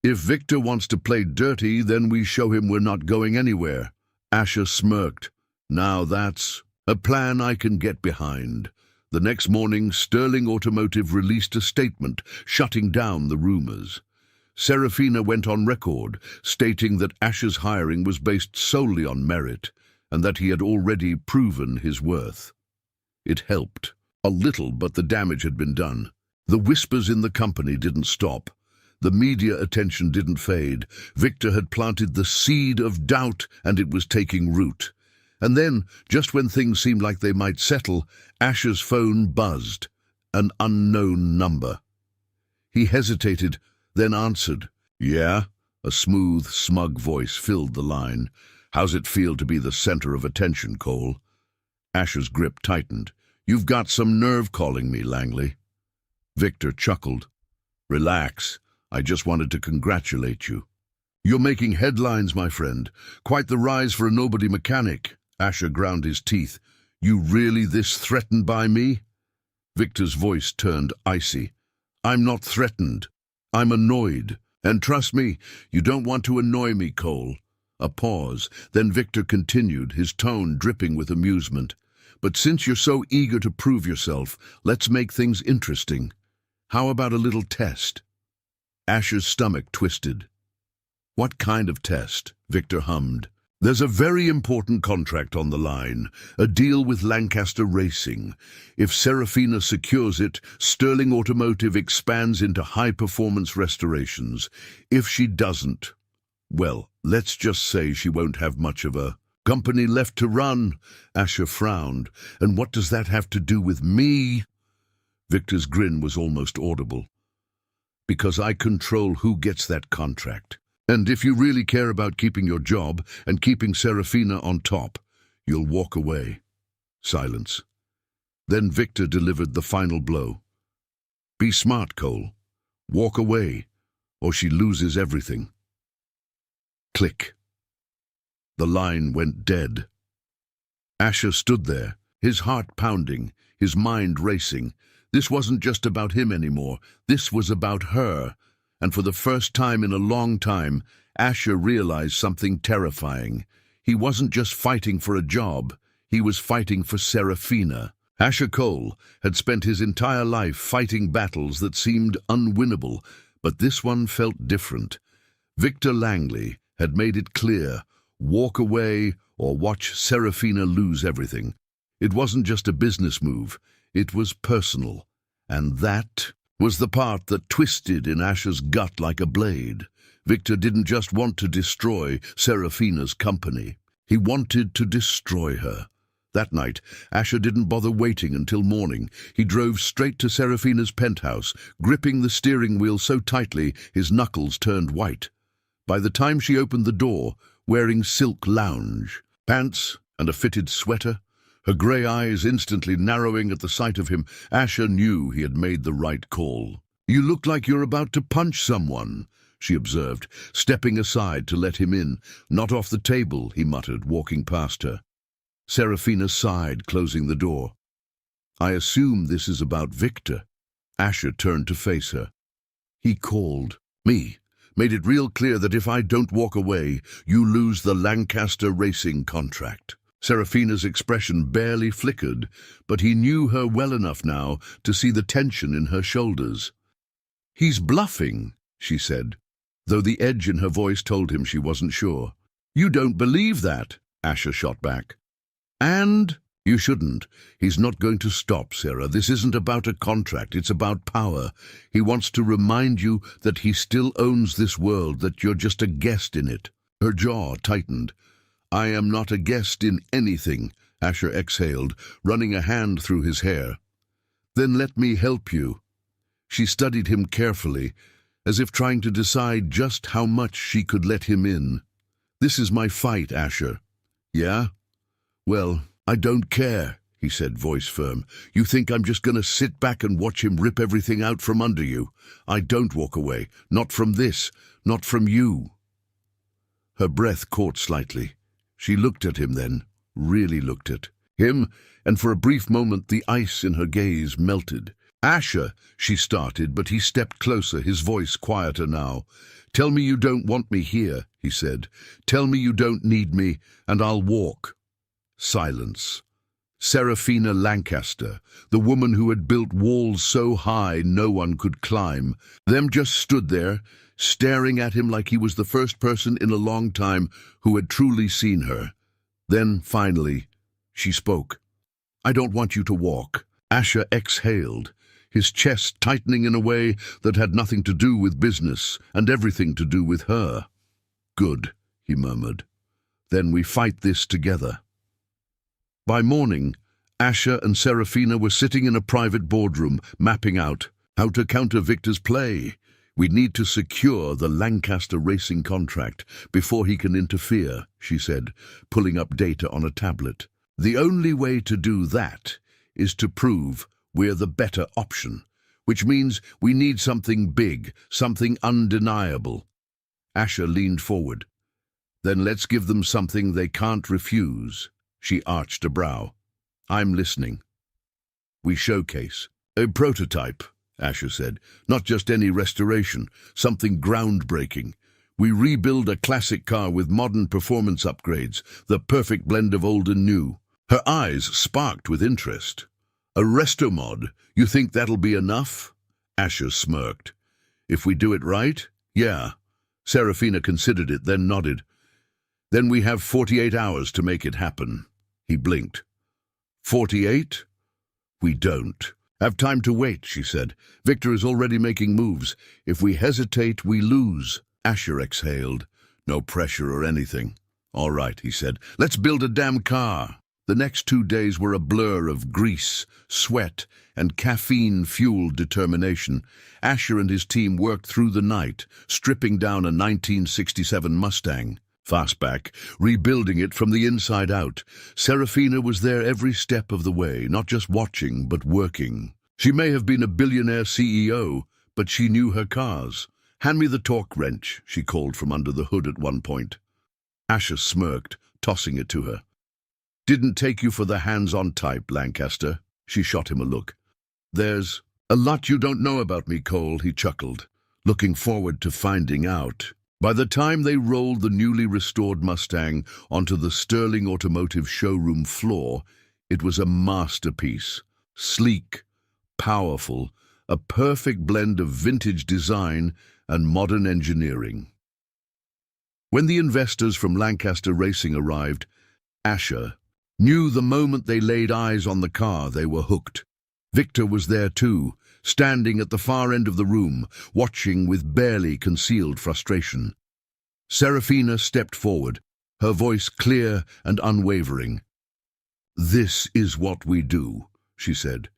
If Victor wants to play dirty, then we show him we're not going anywhere." Asher smirked. "Now that's a plan I can get behind." The next morning, Sterling Automotive released a statement shutting down the rumors. Serafina went on record, stating that Asher's hiring was based solely on merit, and that he had already proven his worth. It helped. A little, but the damage had been done. The whispers in the company didn't stop. The media attention didn't fade. Victor had planted the seed of doubt, and it was taking root. And then, just when things seemed like they might settle, Asher's phone buzzed. An unknown number. He hesitated, then answered. "Yeah?" A smooth, smug voice filled the line. "How's it feel to be the center of attention, Cole?" Asher's grip tightened. "You've got some nerve calling me, Langley." Victor chuckled. "Relax. I just wanted to congratulate you." "You're making headlines, my friend. Quite the rise for a nobody mechanic." Asher ground his teeth. "You really this threatened by me?" Victor's voice turned icy. "I'm not threatened. I'm annoyed. And trust me, you don't want to annoy me, Cole." A pause. Then Victor continued, his tone dripping with amusement. But since you're so eager to prove yourself, let's make things interesting. How about a little test? Asher's stomach twisted. What kind of test? Victor hummed. There's a very important contract on the line, a deal with Lancaster Racing. If Serafina secures it, Sterling Automotive expands into high-performance restorations. If she doesn't, well, let's just say she won't have much of a company left to run. Asher frowned. And what does that have to do with me? Victor's grin was almost audible. Because I control who gets that contract. And if you really care about keeping your job and keeping Serafina on top, you'll walk away. Silence. Then Victor delivered the final blow. Be smart, Cole. Walk away, or she loses everything. Click. The line went dead. Asher stood there, his heart pounding, his mind racing. This wasn't just about him anymore. This was about her. And for the first time in a long time, Asher realized something terrifying. He wasn't just fighting for a job. He was fighting for Serafina. Asher Cole had spent his entire life fighting battles that seemed unwinnable, but this one felt different. Victor Langley had made it clear, walk away or watch Serafina lose everything. It wasn't just a business move, it was personal. And that was the part that twisted in Asher's gut like a blade. Victor didn't just want to destroy Serafina's company. He wanted to destroy her. That night, Asher didn't bother waiting until morning. He drove straight to Serafina's penthouse, gripping the steering wheel so tightly his knuckles turned white. By the time she opened the door, wearing silk lounge, pants and a fitted sweater, her grey eyes instantly narrowing at the sight of him, Asher knew he had made the right call. "You look like you're about to punch someone," she observed, stepping aside to let him in. "Not off the table," he muttered, walking past her. Serafina sighed, closing the door. "I assume this is about Victor." Asher turned to face her. "He called me, made it real clear that if I don't walk away, you lose the Lancaster Racing contract." Serafina's expression barely flickered, but he knew her well enough now to see the tension in her shoulders. "He's bluffing," she said, though the edge in her voice told him she wasn't sure. "You don't believe that," Asher shot back. "And you shouldn't. He's not going to stop, Sarah. This isn't about a contract, it's about power. He wants to remind you that he still owns this world, that you're just a guest in it." Her jaw tightened. "I am not a guest in anything," Asher exhaled, running a hand through his hair. "Then let me help you." She studied him carefully, as if trying to decide just how much she could let him in. "This is my fight, Asher." "Yeah? Well, I don't care," he said, voice firm. "You think I'm just going to sit back and watch him rip everything out from under you? I don't walk away. Not from this. Not from you." Her breath caught slightly. She looked at him then, really looked at him, and for a brief moment the ice in her gaze melted. "Asher," she started, but he stepped closer, his voice quieter now. "Tell me you don't want me here," he said. "Tell me you don't need me, and I'll walk." Silence. Serafina Lancaster, the woman who had built walls so high no one could climb, them just stood there, staring at him like he was the first person in a long time who had truly seen her. Then, finally, she spoke. "I don't want you to walk." Asher exhaled, his chest tightening in a way that had nothing to do with business and everything to do with her. "Good," he murmured. "Then we fight this together." By morning, Asher and Serafina were sitting in a private boardroom, mapping out how to counter Victor's play. "We need to secure the Lancaster Racing contract before he can interfere," she said, pulling up data on a tablet. "The only way to do that is to prove we're the better option, which means we need something big, something undeniable." Asher leaned forward. "Then let's give them something they can't refuse." She arched a brow. "I'm listening." "We showcase a prototype," Asher said. "Not just any restoration, something groundbreaking. We rebuild a classic car with modern performance upgrades, the perfect blend of old and new. Her eyes sparked with interest. A restomod? You think that'll be enough? Asher smirked. If we do it right? Yeah. Serafina considered it, then nodded. Then we have 48 hours to make it happen. He blinked. 48? We don't. Have time to wait, she said. Victor is already making moves. If we hesitate, we lose. Asher exhaled. No pressure or anything. All right, he said. Let's build a damn car. The next 2 days were a blur of grease, sweat, and caffeine-fueled determination. Asher and his team worked through the night, stripping down a 1967 Mustang. Fastback, rebuilding it from the inside out. Serafina was there every step of the way, not just watching, but working. She may have been a billionaire CEO, but she knew her cars. Hand me the torque wrench, she called from under the hood at one point. Asher smirked, tossing it to her. Didn't take you for the hands-on type, Lancaster. She shot him a look. There's a lot you don't know about me, Cole, he chuckled, looking forward to finding out. By the time they rolled the newly restored Mustang onto the Sterling Automotive showroom floor, it was a masterpiece. Sleek, powerful, a perfect blend of vintage design and modern engineering. When the investors from Lancaster Racing arrived, Asher knew the moment they laid eyes on the car they were hooked. Victor was there too, standing at the far end of the room, watching with barely concealed frustration. Serafina stepped forward, her voice clear and unwavering. "This is what we do," she said.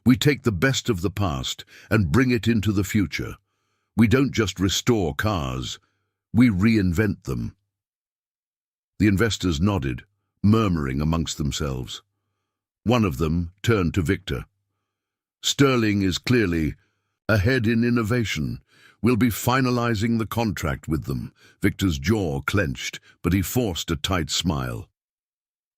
"We take the best of the past and bring it into the future. We don't just restore cars, we reinvent them." The investors nodded, murmuring amongst themselves. One of them turned to Victor. "Sterling is clearly ahead in innovation. We'll be finalizing the contract with them." Victor's jaw clenched, but he forced a tight smile.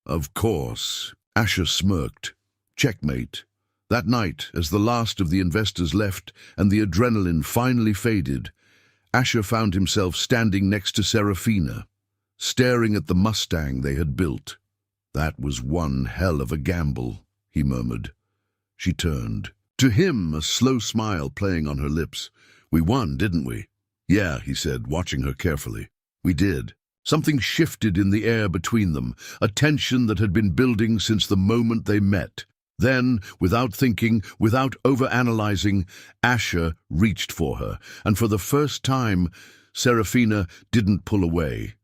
"Of course." Asher smirked. Checkmate. That night, as the last of the investors left and the adrenaline finally faded, Asher found himself standing next to Serafina, staring at the Mustang they had built. "That was one hell of a gamble," he murmured. She turned. To him, a slow smile playing on her lips. "We won, didn't we?" "Yeah," he said, watching her carefully. "We did." Something shifted in the air between them, a tension that had been building since the moment they met. Then, without thinking, without overanalyzing, Asher reached for her, and for the first time, Serafina didn't pull away.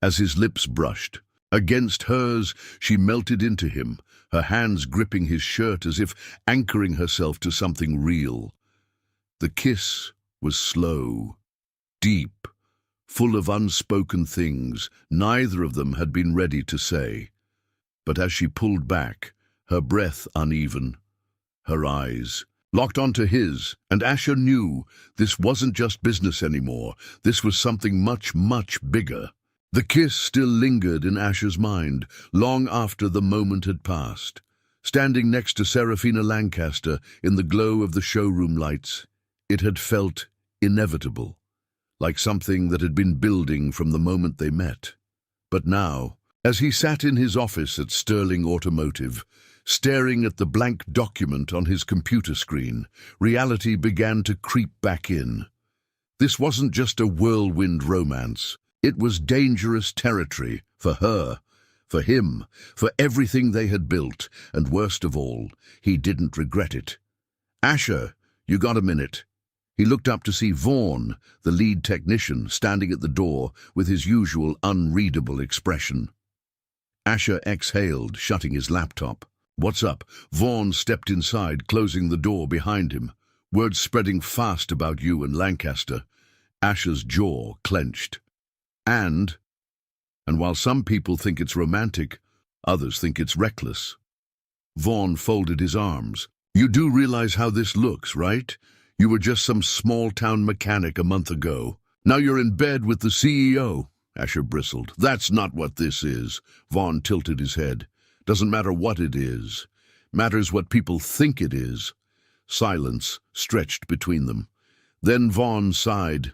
As his lips brushed against hers, she melted into him, her hands gripping his shirt as if anchoring herself to something real. The kiss was slow, deep, full of unspoken things neither of them had been ready to say. But as she pulled back, her breath uneven, her eyes locked onto his, and Asher knew this wasn't just business anymore. This was something much, much bigger. The kiss still lingered in Asher's mind, long after the moment had passed. Standing next to Serafina Lancaster in the glow of the showroom lights, it had felt inevitable, like something that had been building from the moment they met. But now, as he sat in his office at Sterling Automotive, staring at the blank document on his computer screen, reality began to creep back in. This wasn't just a whirlwind romance. It was dangerous territory for her, for him, for everything they had built, and worst of all, he didn't regret it. "Asher, you got a minute?" He looked up to see Vaughn, the lead technician, standing at the door with his usual unreadable expression. Asher exhaled, shutting his laptop. "What's up?" Vaughn stepped inside, closing the door behind him. "Word's spreading fast about you and Lancaster." Asher's jaw clenched. And while some people think it's romantic, others think it's reckless. Vaughn folded his arms. "You do realize how this looks, right? You were just some small-town mechanic a month ago. Now you're in bed with the CEO. Asher bristled. "That's not what this is." Vaughn tilted his head. "Doesn't matter what it is. Matters what people think it is." Silence stretched between them. Then Vaughn sighed.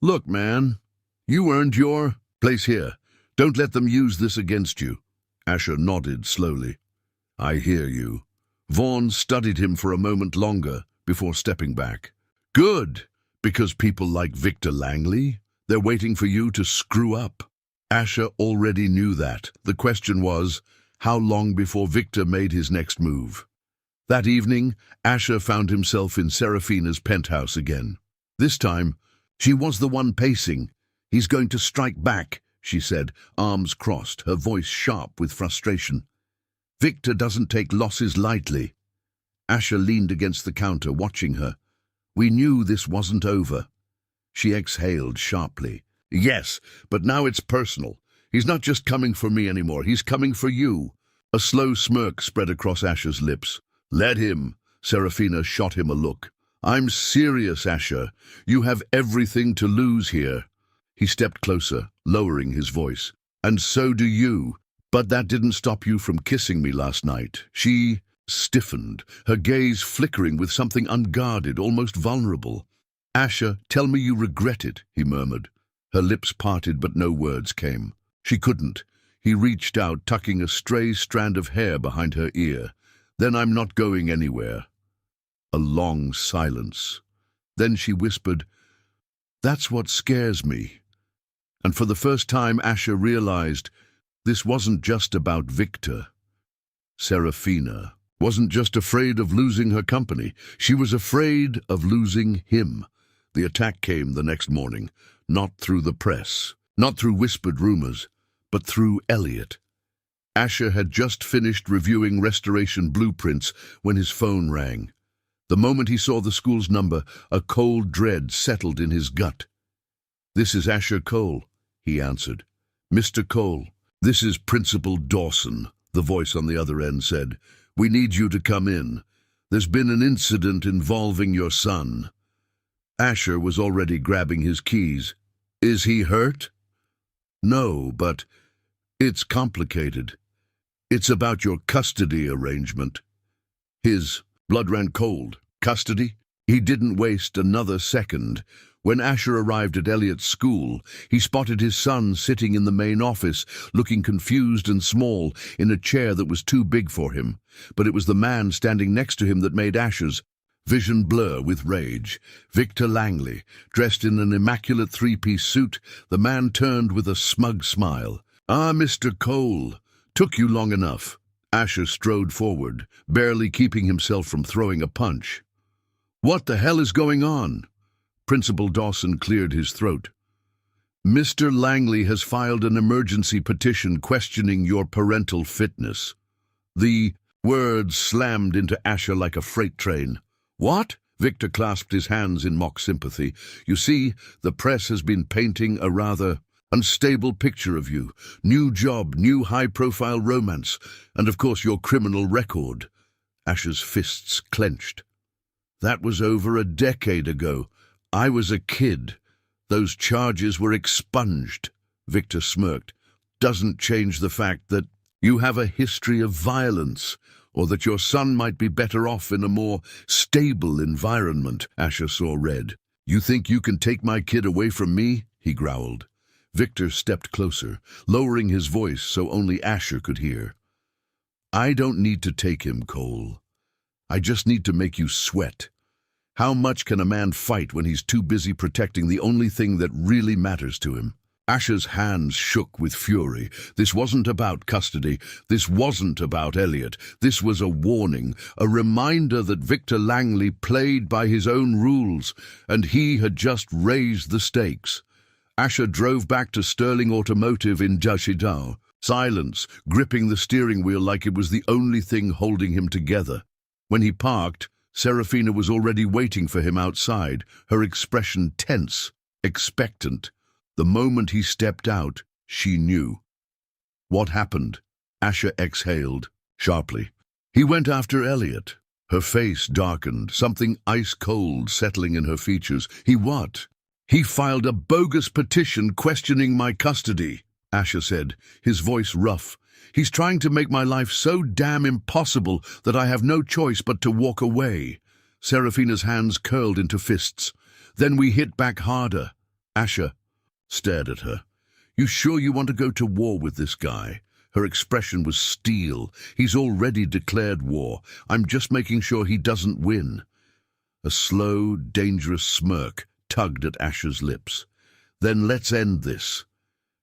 "Look, man, you earned your place here. Don't let them use this against you." Asher nodded slowly. I hear you. Vaughn studied him for a moment longer before stepping back. Good, because people like Victor Langley, they're waiting for you to screw up. Asher already knew that. The question was, how long before Victor made his next move? That evening, Asher found himself in Serafina's penthouse again. This time, she was the one pacing. He's going to strike back, she said, arms crossed, her voice sharp with frustration. Victor doesn't take losses lightly. Asher leaned against the counter, watching her. We knew this wasn't over. She exhaled sharply. Yes, but now it's personal. He's not just coming for me anymore, he's coming for you. A slow smirk spread across Asher's lips. Let him. Serafina shot him a look. I'm serious, Asher. You have everything to lose here. He stepped closer, lowering his voice. And so do you. But that didn't stop you from kissing me last night. She stiffened, her gaze flickering with something unguarded, almost vulnerable. Asher, tell me you regret it, he murmured. Her lips parted, but no words came. She couldn't. He reached out, tucking a stray strand of hair behind her ear. Then I'm not going anywhere. A long silence. Then she whispered, That's what scares me. And for the first time, Asher realized this wasn't just about Victor. Serafina wasn't just afraid of losing her company. She was afraid of losing him. The attack came the next morning, not through the press, not through whispered rumors, but through Elliot. Asher had just finished reviewing restoration blueprints when his phone rang. The moment he saw the school's number, a cold dread settled in his gut. This is Asher Cole, he answered. Mr. Cole, this is Principal Dawson, the voice on the other end said. We need you to come in. There's been an incident involving your son. Asher was already grabbing his keys. Is he hurt? No, but it's complicated. It's about your custody arrangement. His blood ran cold. Custody? He didn't waste another second. When Asher arrived at Elliot's school, he spotted his son sitting in the main office, looking confused and small, in a chair that was too big for him. But it was the man standing next to him that made Asher's vision blur with rage. Victor Langley, dressed in an immaculate three-piece suit, the man turned with a smug smile. Ah, Mr. Cole, took you long enough. Asher strode forward, barely keeping himself from throwing a punch. What the hell is going on? Principal Dawson cleared his throat. Mr. Langley has filed an emergency petition questioning your parental fitness. The words slammed into Asher like a freight train. What? Victor clasped his hands in mock sympathy. You see, the press has been painting a rather unstable picture of you. New job, new high-profile romance, and of course your criminal record. Asher's fists clenched. That was over a decade ago. I was a kid. Those charges were expunged. Victor smirked. Doesn't change the fact that you have a history of violence, or that your son might be better off in a more stable environment. Asher saw red. You think you can take my kid away from me? He growled. Victor stepped closer, lowering his voice so only Asher could hear. I don't need to take him, Cole. I just need to make you sweat. How much can a man fight when he's too busy protecting the only thing that really matters to him? Asher's hands shook with fury. This wasn't about custody. This wasn't about Elliot. This was a warning, a reminder that Victor Langley played by his own rules, and he had just raised the stakes. Asher drove back to Sterling Automotive in Jashidao, silence, gripping the steering wheel like it was the only thing holding him together. When he parked, Serafina was already waiting for him outside, her expression tense, expectant. The moment he stepped out, she knew. What happened? Asher exhaled, sharply. He went after Elliot. Her face darkened, something ice-cold settling in her features. He what? He filed a bogus petition questioning my custody, Asher said, his voice rough. He's trying to make my life so damn impossible that I have no choice but to walk away. Serafina's hands curled into fists. Then we hit back harder. Asher stared at her. You sure you want to go to war with this guy? Her expression was steel. He's already declared war. I'm just making sure he doesn't win. A slow, dangerous smirk tugged at Asher's lips. Then let's end this.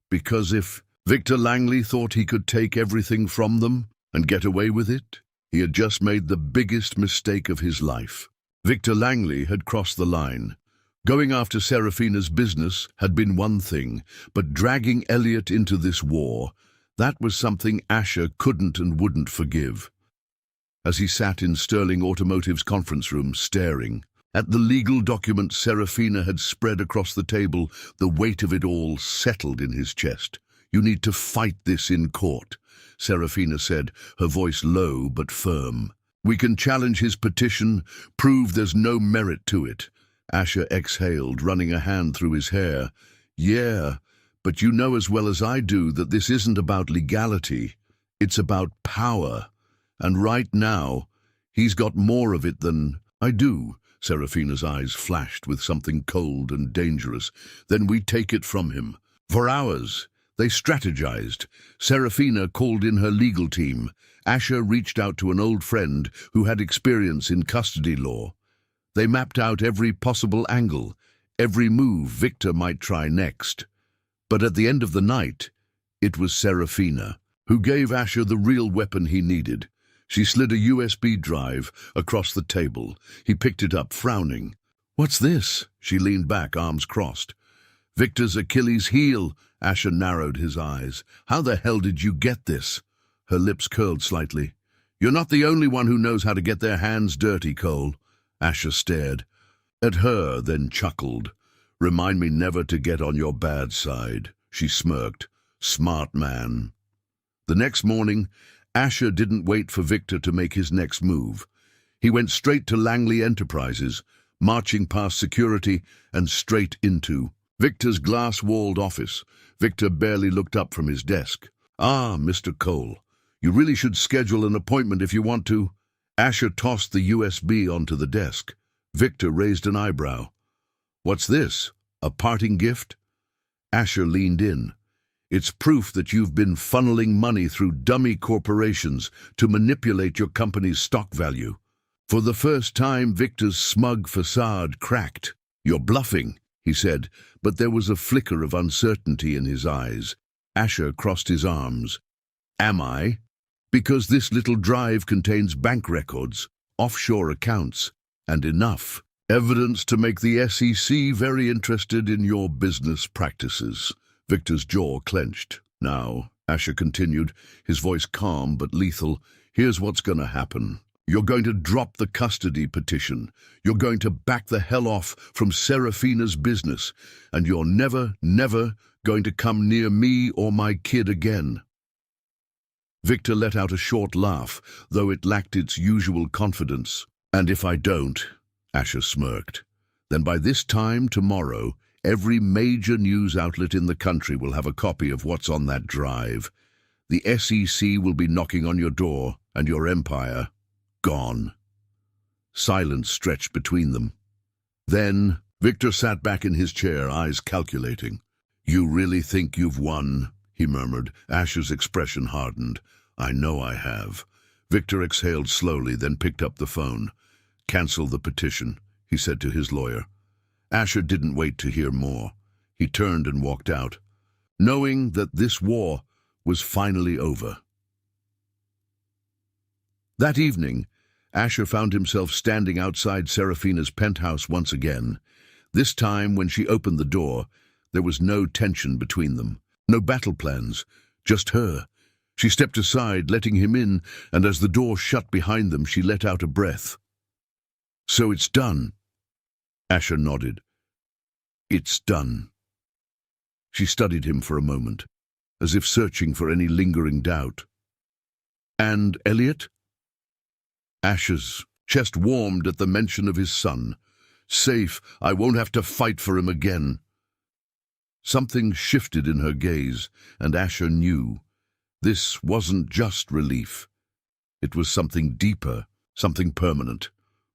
Because if Victor Langley thought he could take everything from them and get away with it, he had just made the biggest mistake of his life. Victor Langley had crossed the line. Going after Serafina's business had been one thing, but dragging Elliot into this war, that was something Asher couldn't and wouldn't forgive. As he sat in Sterling Automotive's conference room, staring at the legal document Serafina had spread across the table, the weight of it all settled in his chest. "You need to fight this in court," Serafina said, her voice low but firm. "We can challenge his petition, prove there's no merit to it." Asher exhaled, running a hand through his hair. "Yeah, but you know as well as I do that this isn't about legality. It's about power. And right now, he's got more of it than I do." Serafina's eyes flashed with something cold and dangerous. "Then we take it from him." For hours, they strategized. Serafina called in her legal team. Asher reached out to an old friend who had experience in custody law. They mapped out every possible angle, every move Victor might try next. But at the end of the night, it was Serafina who gave Asher the real weapon he needed. She slid a USB drive across the table. He picked it up, frowning. "What's this?" She leaned back, arms crossed. "Victor's Achilles heel." Asher narrowed his eyes. "How the hell did you get this?" Her lips curled slightly. "You're not the only one who knows how to get their hands dirty, Cole." Asher stared at her, then chuckled. "Remind me never to get on your bad side." She smirked. "Smart man." The next morning, Asher didn't wait for Victor to make his next move. He went straight to Langley Enterprises, marching past security and straight into Victor's glass-walled office. Victor barely looked up from his desk. "Ah, Mr. Cole, you really should schedule an appointment if you want to." Asher tossed the USB onto the desk. Victor raised an eyebrow. "What's this? A parting gift?" Asher leaned in. "It's proof that you've been funneling money through dummy corporations to manipulate your company's stock value." For the first time, Victor's smug facade cracked. "You're bluffing," he said, but there was a flicker of uncertainty in his eyes. Asher crossed his arms. "Am I? Because this little drive contains bank records, offshore accounts, and enough evidence to make the SEC very interested in your business practices." Victor's jaw clenched. "Now," Asher continued, his voice calm but lethal, "here's what's going to happen. You're going to drop the custody petition. You're going to back the hell off from Serafina's business. And you're never, never going to come near me or my kid again." Victor let out a short laugh, though it lacked its usual confidence. "And if I don't," Asher smirked, "then by this time tomorrow, every major news outlet in the country will have a copy of what's on that drive. The SEC will be knocking on your door, and your empire, gone." Silence stretched between them. Then Victor sat back in his chair, eyes calculating. "You really think you've won?" he murmured. Asher's expression hardened. "I know I have." Victor exhaled slowly, then picked up the phone. "Cancel the petition," he said to his lawyer. Asher didn't wait to hear more. He turned and walked out, knowing that this war was finally over. That evening, Asher found himself standing outside Serafina's penthouse once again. This time, when she opened the door, there was no tension between them, no battle plans, just her. She stepped aside, letting him in, and as the door shut behind them, she let out a breath. "So it's done?" Asher nodded. "It's done." She studied him for a moment, as if searching for any lingering doubt. "And Elliot?" Asher's chest warmed at the mention of his son. "Safe. I won't have to fight for him again." Something shifted in her gaze, and Asher knew. This wasn't just relief. It was something deeper, something permanent.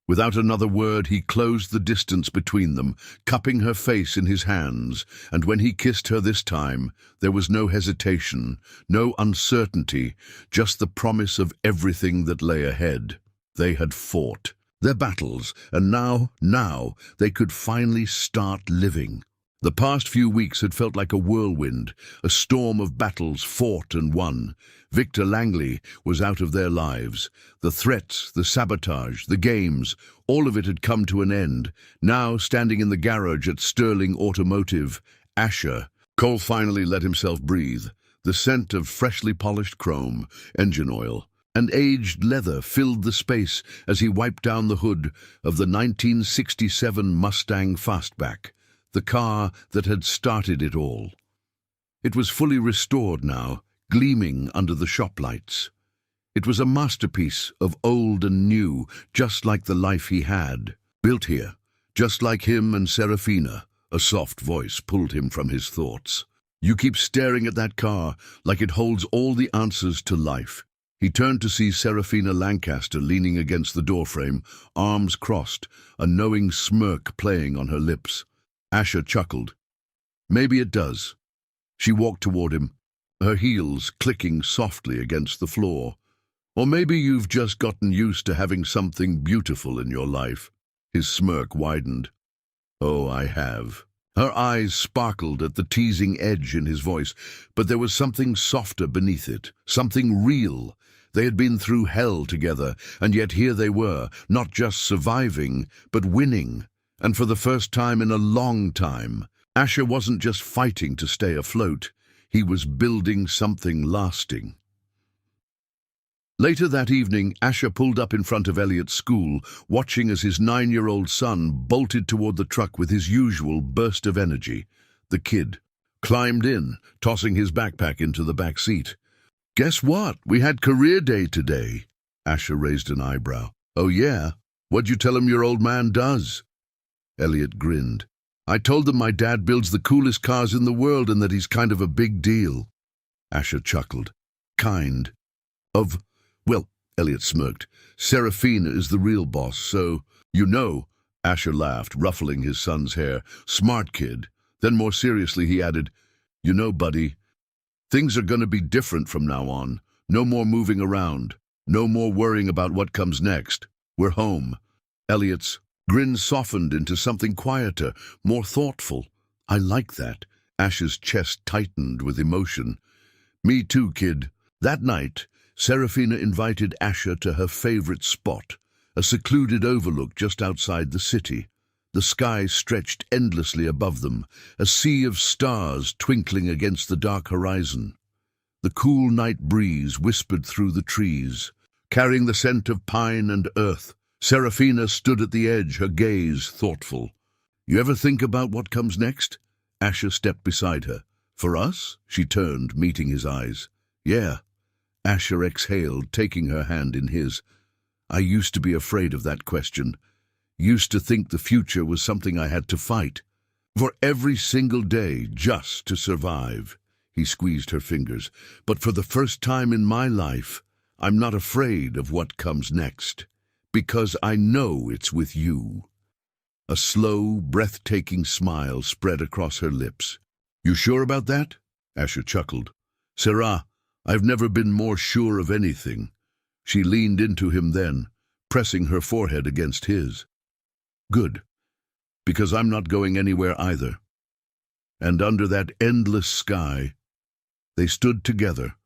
Without another word, he closed the distance between them, cupping her face in his hands, and when he kissed her this time, there was no hesitation, no uncertainty, just the promise of everything that lay ahead. They had fought their battles, and now, they could finally start living. The past few weeks had felt like a whirlwind, a storm of battles fought and won. Victor Langley was out of their lives. The threats, the sabotage, the games, all of it had come to an end. Now, standing in the garage at Sterling Automotive, Asher, Cole finally let himself breathe. The scent of freshly polished chrome, engine oil, and aged leather filled the space as he wiped down the hood of the 1967 Mustang Fastback, the car that had started it all. It was fully restored now, gleaming under the shop lights. It was a masterpiece of old and new, just like the life he had. Built here, just like him and Serafina. A soft voice pulled him from his thoughts. You keep staring at that car like it holds all the answers to life. He turned to see Serafina Lancaster leaning against the doorframe, arms crossed, a knowing smirk playing on her lips. Asher chuckled. Maybe it does. She walked toward him, her heels clicking softly against the floor. Or maybe you've just gotten used to having something beautiful in your life. His smirk widened. Oh, I have. Her eyes sparkled at the teasing edge in his voice, but there was something softer beneath it, something real. They had been through hell together, and yet here they were, not just surviving, but winning. And for the first time in a long time, Asher wasn't just fighting to stay afloat. He was building something lasting. Later that evening, Asher pulled up in front of Elliot's school, watching as his 9-year-old son bolted toward the truck with his usual burst of energy. The kid climbed in, tossing his backpack into the back seat. "Guess what? We had career day today." Asher raised an eyebrow. "Oh yeah? What'd you tell him your old man does?" Elliot grinned. "I told them my dad builds the coolest cars in the world and that he's kind of a big deal." Asher chuckled. "Kind of? Well," Elliot smirked, "Serafina is the real boss, so, you know." Asher laughed, ruffling his son's hair. "Smart kid." Then more seriously he added, "You know, buddy, things are going to be different from now on. No more moving around. No more worrying about what comes next. We're home." Elliot's grin softened into something quieter, more thoughtful. "I like that." Asher's chest tightened with emotion. "Me too, kid." That night, Serafina invited Asher to her favorite spot, a secluded overlook just outside the city. The sky stretched endlessly above them, a sea of stars twinkling against the dark horizon. The cool night breeze whispered through the trees, carrying the scent of pine and earth. Serafina stood at the edge, her gaze thoughtful. "You ever think about what comes next?" Asher stepped beside her. "For us?" She turned, meeting his eyes. "Yeah." Asher exhaled, taking her hand in his. "I used to be afraid of that question. Used to think the future was something I had to fight. For every single day, just to survive." He squeezed her fingers. "But for the first time in my life, I'm not afraid of what comes next. Because I know it's with you." A slow, breathtaking smile spread across her lips. "You sure about that?" Asher chuckled. "Sarah, I've never been more sure of anything." She leaned into him then, pressing her forehead against his. "Good, because I'm not going anywhere either." And under that endless sky, they stood together,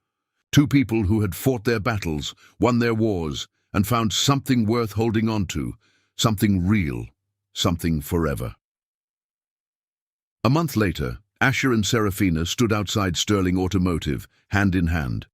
two people who had fought their battles, won their wars, and found something worth holding on to, something real, something forever. A month later, Asher and Serafina stood outside Sterling Automotive, hand in hand.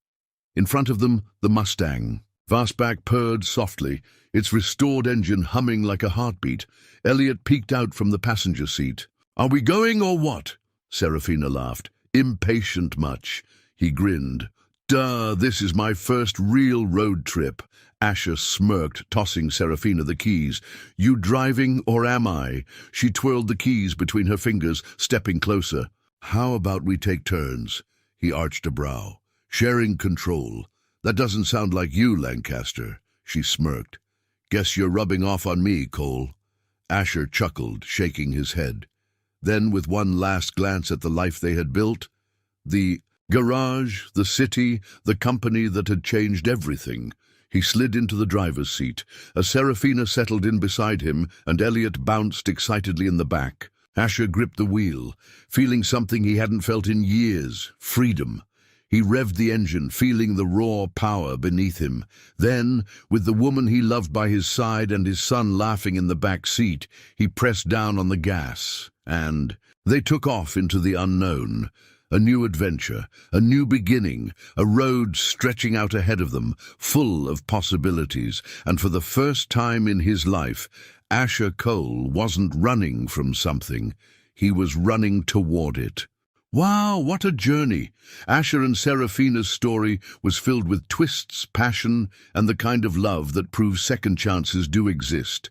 In front of them, the Mustang. Fastback purred softly, its restored engine humming like a heartbeat. Elliot peeked out from the passenger seat. "Are we going or what?" Serafina laughed. "Impatient much." He grinned. "Duh, this is my first real road trip." Asher smirked, tossing Serafina the keys. "You driving or am I?" She twirled the keys between her fingers, stepping closer. "How about we take turns?" He arched a brow. "Sharing control. That doesn't sound like you, Lancaster." She smirked. Guess you're rubbing off on me, Cole. Asher chuckled, shaking his head. Then, with one last glance at the life they had built, the garage, the city, the company that had changed everything, he slid into the driver's seat. As Serafina settled in beside him and Elliot bounced excitedly in the back, Asher gripped the wheel, feeling something he hadn't felt in years: freedom. He revved the engine, feeling the raw power beneath him. Then, with the woman he loved by his side and his son laughing in the back seat, he pressed down on the gas, and they took off into the unknown. A new adventure, a new beginning, a road stretching out ahead of them, full of possibilities. And for the first time in his life, Asher Cole wasn't running from something. He was running toward it. Wow, what a journey! Asher and Serafina's story was filled with twists, passion, and the kind of love that proves second chances do exist.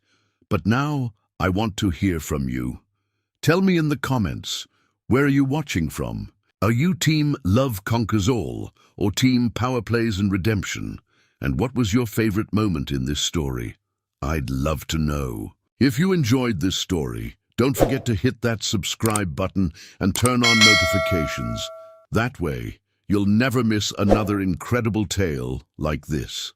But now, I want to hear from you. Tell me in the comments, where are you watching from? Are you Team Love Conquers All, or Team Power Plays and Redemption? And what was your favorite moment in this story? I'd love to know. If you enjoyed this story, don't forget to hit that subscribe button and turn on notifications. That way, you'll never miss another incredible tale like this.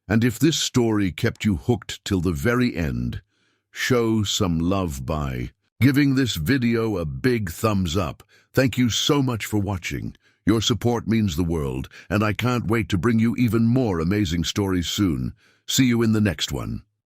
And if this story kept you hooked till the very end, show some love by giving this video a big thumbs up. Thank you so much for watching. Your support means the world, and I can't wait to bring you even more amazing stories soon. See you in the next one.